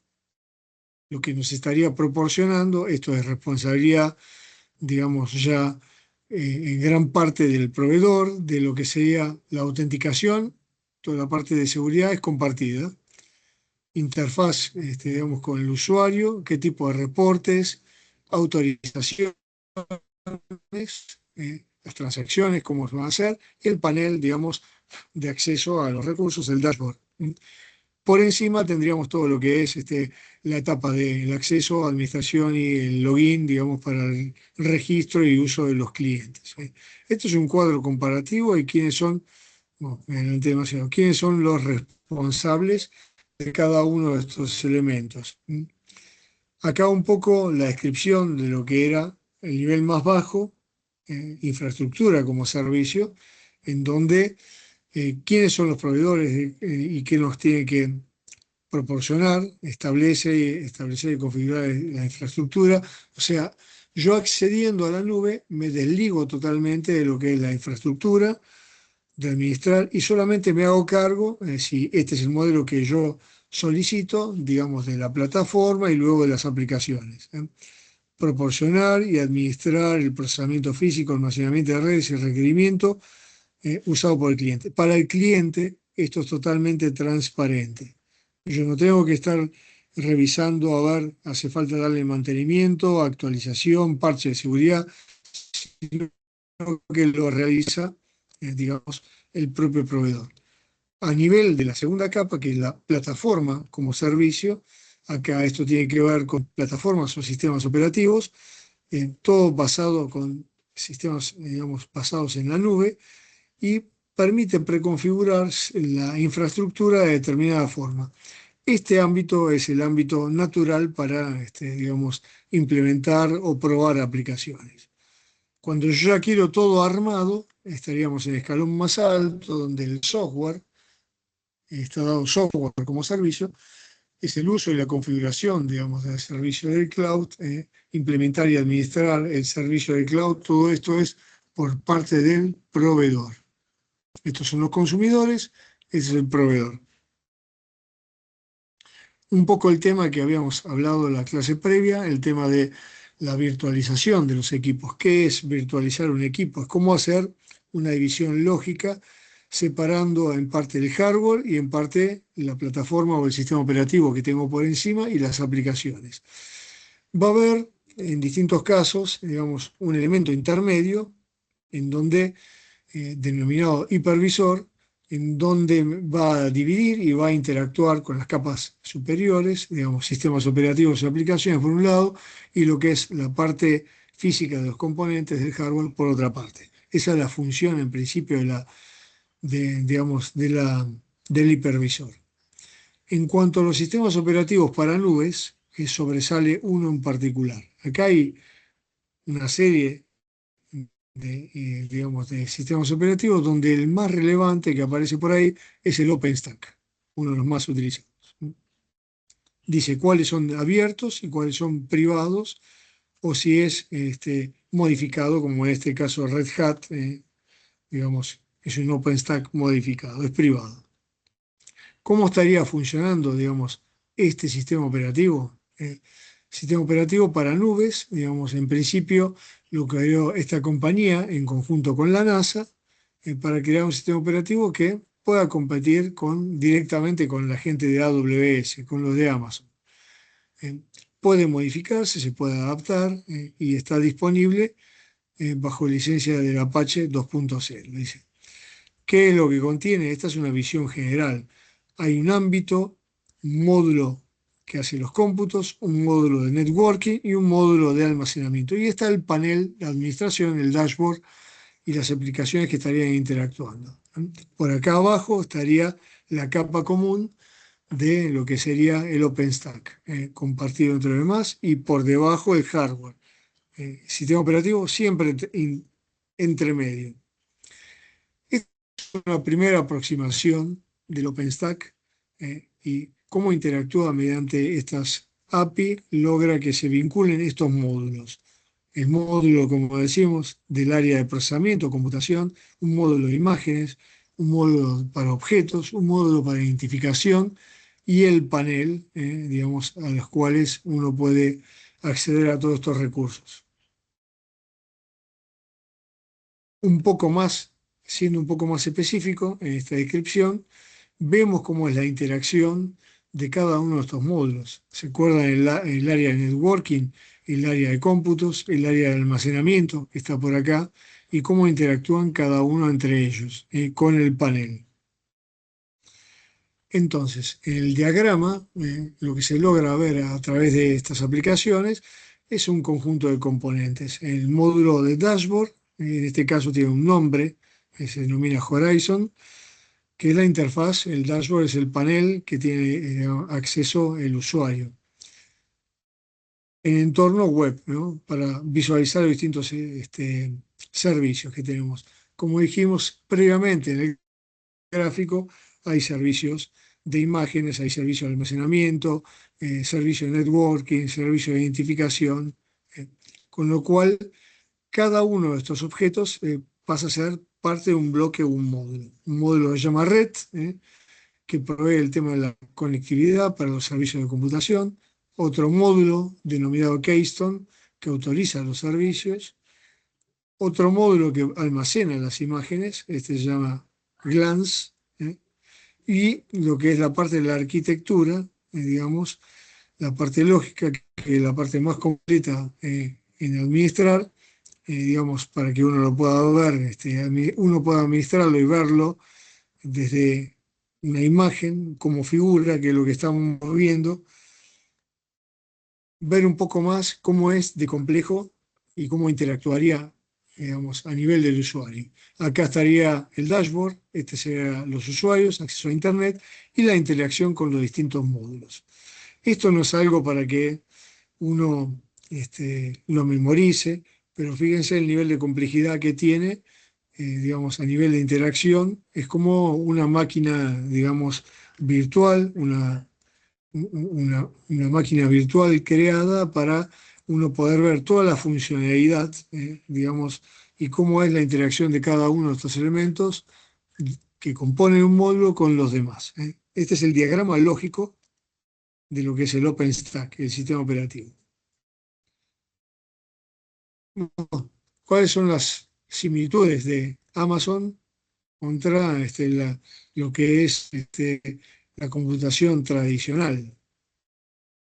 Speaker 1: lo que nos estaría proporcionando, esto es responsabilidad, digamos, ya en gran parte del proveedor, de lo que sería la autenticación, toda la parte de seguridad es compartida. Interfaz, digamos, con el usuario, qué tipo de reportes, autorizaciones, las transacciones, cómo se van a hacer, y el panel, digamos, de acceso a los recursos, el dashboard. Por encima tendríamos todo lo que es la etapa del acceso, administración y el login, digamos, para el registro y uso de los clientes. Esto es un cuadro comparativo y quiénes son, no, me adelanté demasiado, quiénes son los responsables de cada uno de estos elementos. Acá un poco la descripción de lo que era el nivel más bajo, infraestructura como servicio, en donde quiénes son los proveedores y qué nos tiene que proporcionar, establecer y configurar la infraestructura. O sea, yo accediendo a la nube me desligo totalmente de lo que es la infraestructura, de administrar, y solamente me hago cargo, si este es el modelo que yo solicito, digamos, de la plataforma y luego de las aplicaciones. Proporcionar y administrar el procesamiento físico, almacenamiento de redes y requerimiento usado por el cliente. Para el cliente esto es totalmente transparente. Yo no tengo que estar revisando a ver, hace falta darle mantenimiento, actualización, parche de seguridad, sino que lo realiza, digamos, el propio proveedor. A nivel de la segunda capa, que es la plataforma como servicio, acá esto tiene que ver con plataformas o sistemas operativos, todo basado con sistemas, digamos, basados en la nube, y permite preconfigurar la infraestructura de determinada forma. Este ámbito es el ámbito natural para, digamos, implementar o probar aplicaciones. Cuando yo ya quiero todo armado, estaríamos en el escalón más alto, donde el software, está dado software como servicio, es el uso y la configuración, digamos, del servicio del cloud, implementar y administrar el servicio del cloud. Todo esto es por parte del proveedor. Estos son los consumidores, ese es el proveedor. un poco el tema que habíamos hablado en la clase previa, el tema de la virtualización de los equipos. ¿Qué es virtualizar un equipo? Es cómo hacer una división lógica separando en parte el hardware y en parte la plataforma o el sistema operativo que tengo por encima y las aplicaciones. Va a haber en distintos casos, digamos, un elemento intermedio en donde, denominado hipervisor, en donde va a dividir y va a interactuar con las capas superiores, digamos, sistemas operativos y aplicaciones por un lado, y lo que es la parte física de los componentes del hardware por otra parte. Esa es la función en principio digamos, del hipervisor. En cuanto a los sistemas operativos para nubes, sobresale uno en particular. Acá hay una serie digamos, de sistemas operativos donde el más relevante que aparece por ahí es el OpenStack, uno de los más utilizados. Dice cuáles son abiertos y cuáles son privados, o si es modificado, como en este caso Red Hat, digamos, es un OpenStack modificado, es privado. ¿Cómo estaría funcionando, digamos, este sistema operativo? Sistema operativo para nubes, digamos, en principio lo creó esta compañía en conjunto con la NASA para crear un sistema operativo que pueda competir directamente con la gente de AWS, con los de Amazon. Eh, Puede modificarse, se puede adaptar y está disponible bajo licencia del Apache 2.0. Dice. ¿Qué es lo que contiene? Esta es una visión general. Hay un ámbito, un módulo que hace los cómputos, un módulo de networking y un módulo de almacenamiento. Y está el panel de administración, el dashboard y las aplicaciones que estarían interactuando. Por acá abajo estaría la capa común de lo que sería el OpenStack, compartido entre los demás, y por debajo el hardware. Sistema operativo siempre entre medio. Una primera aproximación del OpenStack y cómo interactúa mediante estas API logra que se vinculen estos módulos. El módulo, como decimos, del área de procesamiento, computación, un módulo de imágenes, un módulo para objetos, un módulo para identificación y el panel, digamos, a los cuales uno puede acceder a todos estos recursos. Un poco más, siendo un poco más específico en esta descripción, vemos cómo es la interacción de cada uno de estos módulos. ¿Se acuerdan el área de networking, el área de cómputos, el área de almacenamiento que está por acá y cómo interactúan cada uno entre ellos con el panel? Entonces, en el diagrama, lo que se logra ver a través de estas aplicaciones es un conjunto de componentes. El módulo de dashboard, en este caso tiene un nombre, que se denomina Horizon, que es la interfaz. El dashboard es el panel que tiene acceso el usuario. En entorno web, ¿no? Para visualizar los distintos servicios que tenemos. Como dijimos previamente en el gráfico, hay servicios de imágenes, hay servicios de almacenamiento, servicios de networking, servicios de identificación, con lo cual cada uno de estos objetos pasa a ser parte de un bloque o un módulo. Un módulo se llama red, que provee el tema de la conectividad para los servicios de computación, otro módulo denominado Keystone, que autoriza los servicios, otro módulo que almacena las imágenes, este se llama Glance, y lo que es la parte de la arquitectura, digamos, la parte lógica, que es la parte más completa en administrar, digamos, para que uno lo pueda ver, uno pueda administrarlo y verlo desde una imagen como figura, que es lo que estamos viendo, ver un poco más cómo es de complejo y cómo interactuaría, digamos, a nivel del usuario. Acá estaría el dashboard, este sería los usuarios, acceso a Internet y la interacción con los distintos módulos. Esto no es algo para que uno lo memorice, pero fíjense el nivel de complejidad que tiene, digamos, a nivel de interacción. Es como una máquina, digamos, virtual, una máquina virtual creada para uno poder ver toda la funcionalidad, digamos, y cómo es la interacción de cada uno de estos elementos que componen un módulo con los demás. Este es el diagrama lógico de lo que es el OpenStack, el sistema operativo. ¿Cuáles son las similitudes de Amazon contra lo que es la computación tradicional?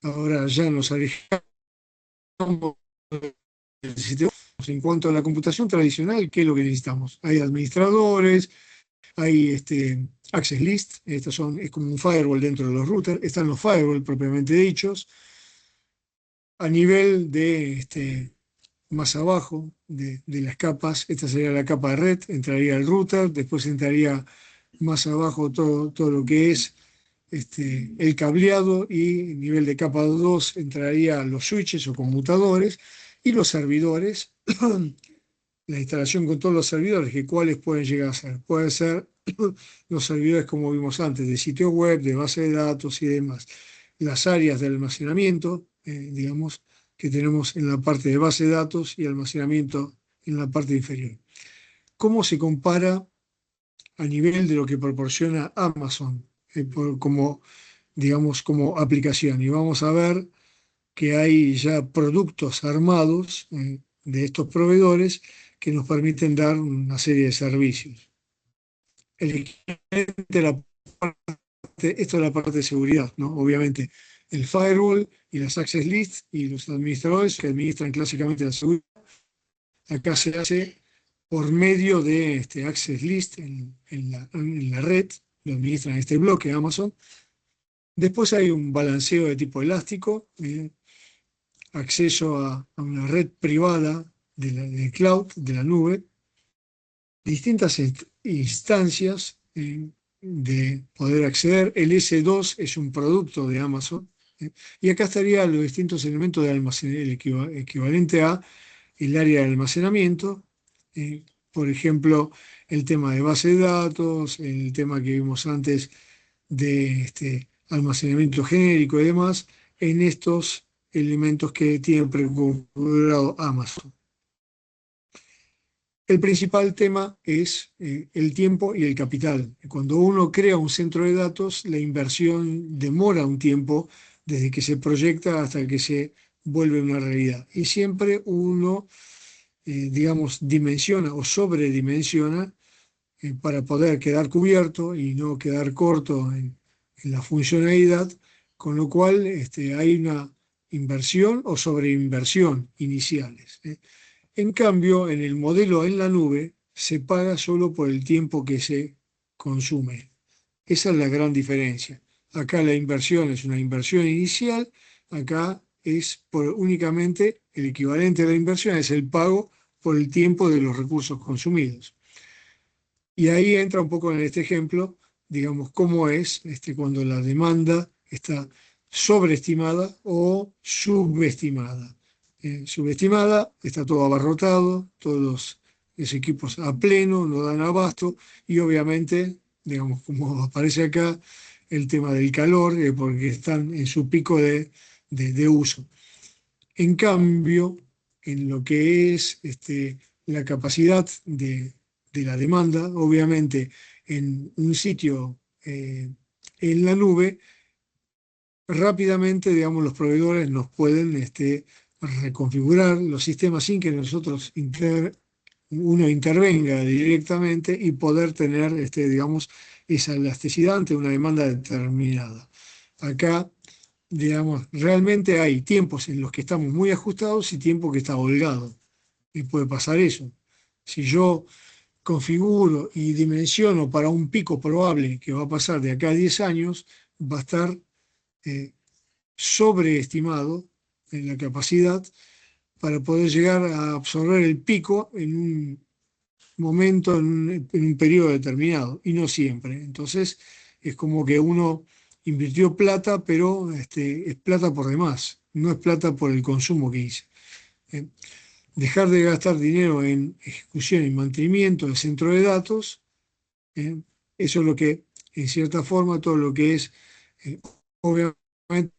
Speaker 1: Ahora ya nos alejamos del sistema. En cuanto a la computación tradicional, ¿qué es lo que necesitamos? Hay administradores, hay access list, es como un firewall dentro de los routers, están los firewall propiamente dichos. A nivel de más abajo de las capas, esta sería la capa de red, entraría el router, después entraría más abajo todo lo que es el cableado, y nivel de capa 2 entraría los switches o conmutadores y los servidores. La instalación con todos los servidores, que cuáles pueden llegar a ser. Pueden ser los servidores, como vimos antes, de sitio web, de base de datos y demás. Las áreas de almacenamiento, digamos, que tenemos en la parte de base de datos y almacenamiento en la parte inferior. ¿Cómo se compara a nivel de lo que proporciona Amazon como, digamos, como aplicación? Y vamos a ver que hay ya productos armados de estos proveedores que nos permiten dar una serie de servicios. El equivalente de esto es la parte de seguridad, ¿no? Obviamente, el firewall y las access lists y los administradores que administran clásicamente la seguridad. Acá se hace por medio de access list en la red, lo administran este bloque Amazon. Después hay un balanceo de tipo elástico, acceso a una red privada del cloud, de la nube, distintas instancias de poder acceder. El S2 es un producto de Amazon, y acá estarían los distintos elementos de almacenamiento, el equivalente a el área de almacenamiento, por ejemplo, el tema de base de datos, el tema que vimos antes de almacenamiento genérico y demás, en estos elementos que tiene preconfigurado Amazon. El principal tema es el tiempo y el capital. Cuando uno crea un centro de datos, la inversión demora un tiempo desde que se proyecta hasta que se vuelve una realidad. Y siempre uno, digamos, dimensiona o sobredimensiona para poder quedar cubierto y no quedar corto en la funcionalidad, con lo cual hay una inversión o sobreinversión iniciales. En cambio, en el modelo en la nube se paga solo por el tiempo que se consume. Esa es la gran diferencia. Acá la inversión es una inversión inicial, acá es únicamente el equivalente de la inversión, es el pago por el tiempo de los recursos consumidos. Y ahí entra un poco en este ejemplo, digamos, cómo es cuando la demanda está sobreestimada o subestimada. Subestimada, está todo abarrotado, todos los equipos a pleno, no dan abasto, y obviamente, digamos, como aparece acá, el tema del calor, porque están en su pico de uso. En cambio, en lo que es la capacidad de la demanda, obviamente en un sitio en la nube, rápidamente, digamos, los proveedores nos pueden reconfigurar los sistemas sin que nosotros uno intervenga directamente, y poder tener, digamos, esa elasticidad ante una demanda determinada. Acá, digamos, realmente hay tiempos en los que estamos muy ajustados y tiempo que está holgado. Y puede pasar eso. Si yo configuro y dimensiono para un pico probable que va a pasar de acá a 10 años, va a estar sobreestimado en la capacidad para poder llegar a absorber el pico en un momento, en un periodo determinado, y no siempre. Entonces, es como que uno invirtió plata, pero es plata por demás, no es plata por el consumo que hice. Dejar de gastar dinero en ejecución y mantenimiento del centro de datos, eso es lo que, en cierta forma, todo lo que es, obviamente,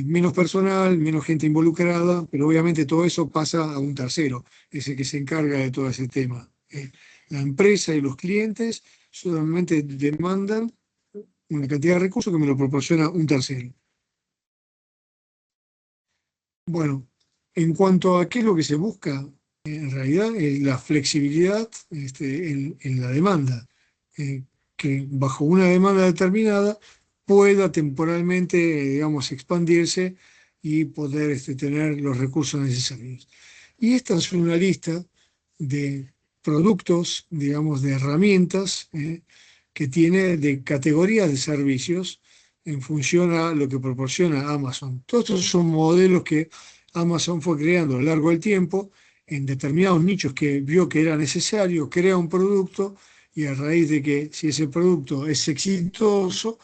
Speaker 1: menos personal, menos gente involucrada, pero obviamente todo eso pasa a un tercero, ese que se encarga de todo ese tema. La empresa y los clientes solamente demandan una cantidad de recursos que me lo proporciona un tercero. Bueno, en cuanto a qué es lo que se busca, en realidad es la flexibilidad en la demanda, eh, que bajo una demanda determinada pueda temporalmente, digamos, expandirse y poder tener los recursos necesarios. Y esta es una lista de productos, digamos, de herramientas que tiene de categorías de servicios en función a lo que proporciona Amazon. Todos estos son modelos que Amazon fue creando a lo largo del tiempo en determinados nichos que vio que era necesario, crea un producto y a raíz de que si ese producto es exitoso,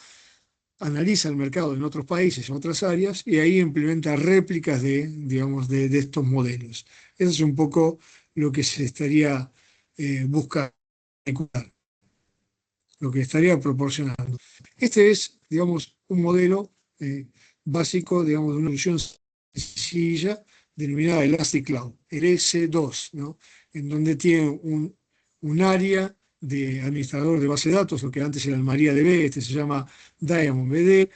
Speaker 1: analiza el mercado en otros países, en otras áreas, y ahí implementa réplicas de, digamos, de estos modelos. Eso es un poco lo que se estaría buscando, lo que estaría proporcionando. Este es, digamos, un modelo básico, digamos, de una solución sencilla denominada Elastic Cloud, el S2, ¿no? En donde tiene un área de administrador de base de datos, lo que antes era el MariaDB, este se llama DiamondBD,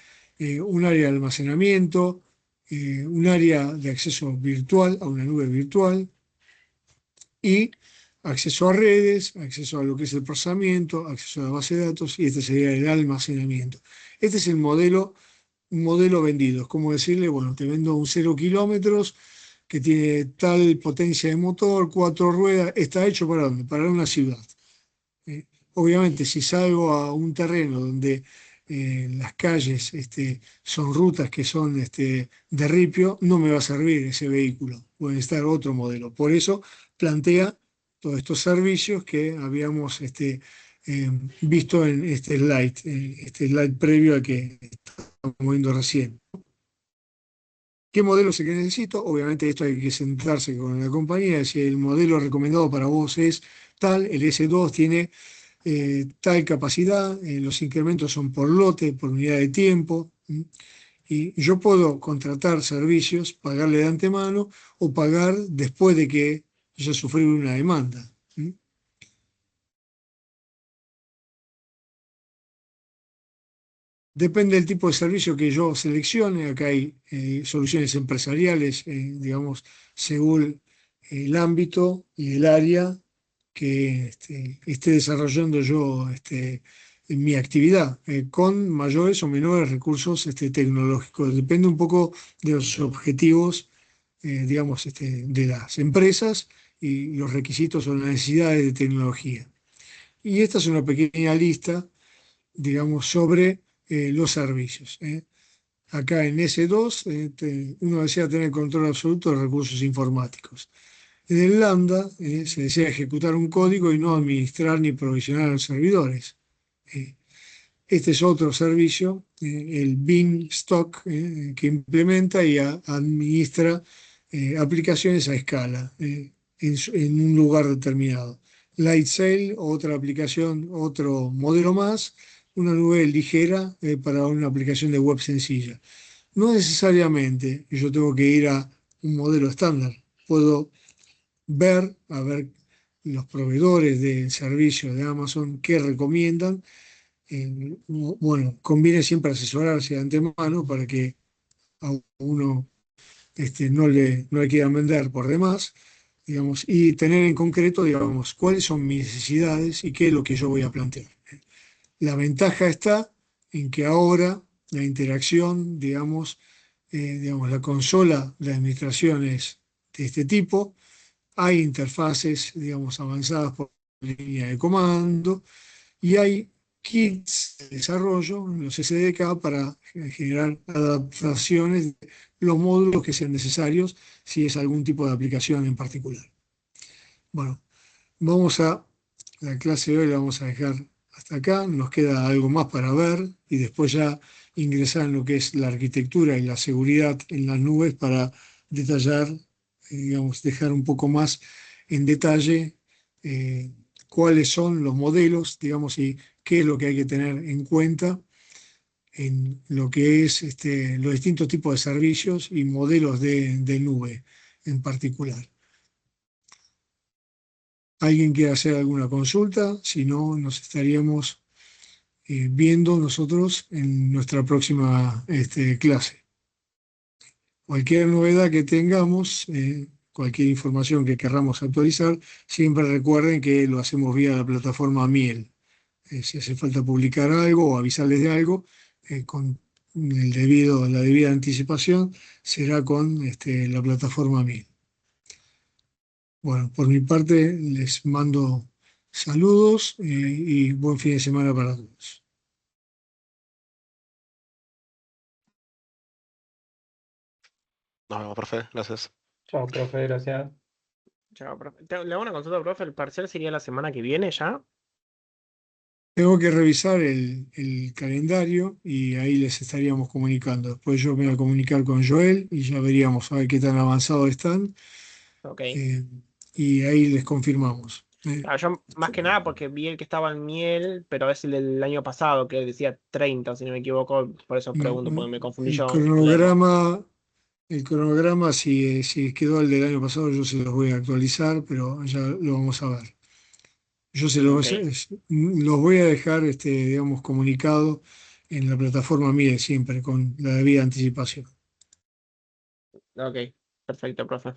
Speaker 1: un área de almacenamiento, un área de acceso virtual a una nube virtual y acceso a redes, acceso a lo que es el procesamiento, acceso a la base de datos y este sería el almacenamiento. Este es el modelo, un modelo vendido. Es como decirle, bueno, te vendo un 0 kilómetros que tiene tal potencia de motor, 4 ruedas, está hecho para dónde? Para una ciudad. Obviamente, si salgo a un terreno donde las calles son rutas que son de ripio, no me va a servir ese vehículo, puede estar otro modelo. Por eso plantea todos estos servicios que habíamos visto en este slide previo al que estamos viendo recién. ¿Qué modelo es el que necesito? Obviamente esto hay que sentarse con la compañía, si el modelo recomendado para vos es tal, el S2 tiene tal capacidad, los incrementos son por lote, por unidad de tiempo, y yo puedo contratar servicios, pagarle de antemano o pagar después de que ya sufrí una demanda. Depende del tipo de servicio que yo seleccione. Acá hay soluciones empresariales, digamos, según el ámbito y el área que esté desarrollando yo en mi actividad, con mayores o menores recursos tecnológicos. Depende un poco de los objetivos, digamos, de las empresas y los requisitos o las necesidades de tecnología. Y esta es una pequeña lista, digamos, sobre los servicios. Acá en S2 uno desea tener control absoluto de recursos informáticos. En el Lambda se desea ejecutar un código y no administrar ni provisionar los servidores. Eh, este es otro servicio, el Beanstalk, que implementa y administra aplicaciones a escala en un lugar determinado. Lightsail, otra aplicación, otro modelo más, una nube ligera para una aplicación de web sencilla. No necesariamente yo tengo que ir a un modelo estándar. Puedo a ver los proveedores de servicios de Amazon qué recomiendan. Bueno, conviene siempre asesorarse de antemano para que a uno no le quieran vender por demás, digamos, y tener en concreto, digamos, cuáles son mis necesidades y qué es lo que yo voy a plantear. La ventaja está en que ahora la interacción, digamos, la consola de administración es de este tipo, hay interfaces, digamos, avanzadas por línea de comando y hay kits de desarrollo, los SDK, para generar adaptaciones de los módulos que sean necesarios si es algún tipo de aplicación en particular. Bueno, la clase de hoy la vamos a dejar hasta acá, nos queda algo más para ver y después ya ingresar en lo que es la arquitectura y la seguridad en las nubes para detallar, digamos, dejar un poco más en detalle cuáles son los modelos, digamos, y qué es lo que hay que tener en cuenta en lo que es los distintos tipos de servicios y modelos de nube en particular. ¿Alguien quiere hacer alguna consulta? Si no, nos estaríamos viendo nosotros en nuestra próxima clase. Cualquier novedad que tengamos, cualquier información que querramos actualizar, siempre recuerden que lo hacemos vía la plataforma Miel. Si hace falta publicar algo o avisarles de algo, con la debida anticipación, será con la plataforma Miel. Bueno, por mi parte les mando saludos y buen fin de semana para todos.
Speaker 2: Nos vemos, profe. Gracias.
Speaker 3: Chao, profe, gracias.
Speaker 4: Chao, profe. Le hago una consulta, profe. ¿El parcial sería la semana que viene ya?
Speaker 1: Tengo que revisar el calendario y ahí les estaríamos comunicando. Después yo me voy a comunicar con Joel y ya veríamos a ver qué tan avanzados están,
Speaker 4: Ok.
Speaker 1: y ahí les confirmamos.
Speaker 4: Claro, yo más que nada porque vi el que estaba en miel, pero es el del año pasado, que decía 30, si no me equivoco. Por eso pregunto, porque me confundí
Speaker 1: El
Speaker 4: yo.
Speaker 1: cronograma, el cronograma, si quedó el del año pasado, yo se los voy a actualizar, pero ya lo vamos a ver. Yo
Speaker 4: Ok,
Speaker 1: los voy a dejar, digamos, comunicados en la plataforma MIDE siempre, con la debida anticipación.
Speaker 4: ok. Perfecto, profe.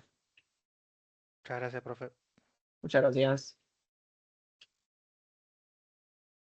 Speaker 5: Muchas gracias, profe.
Speaker 4: Muchas gracias.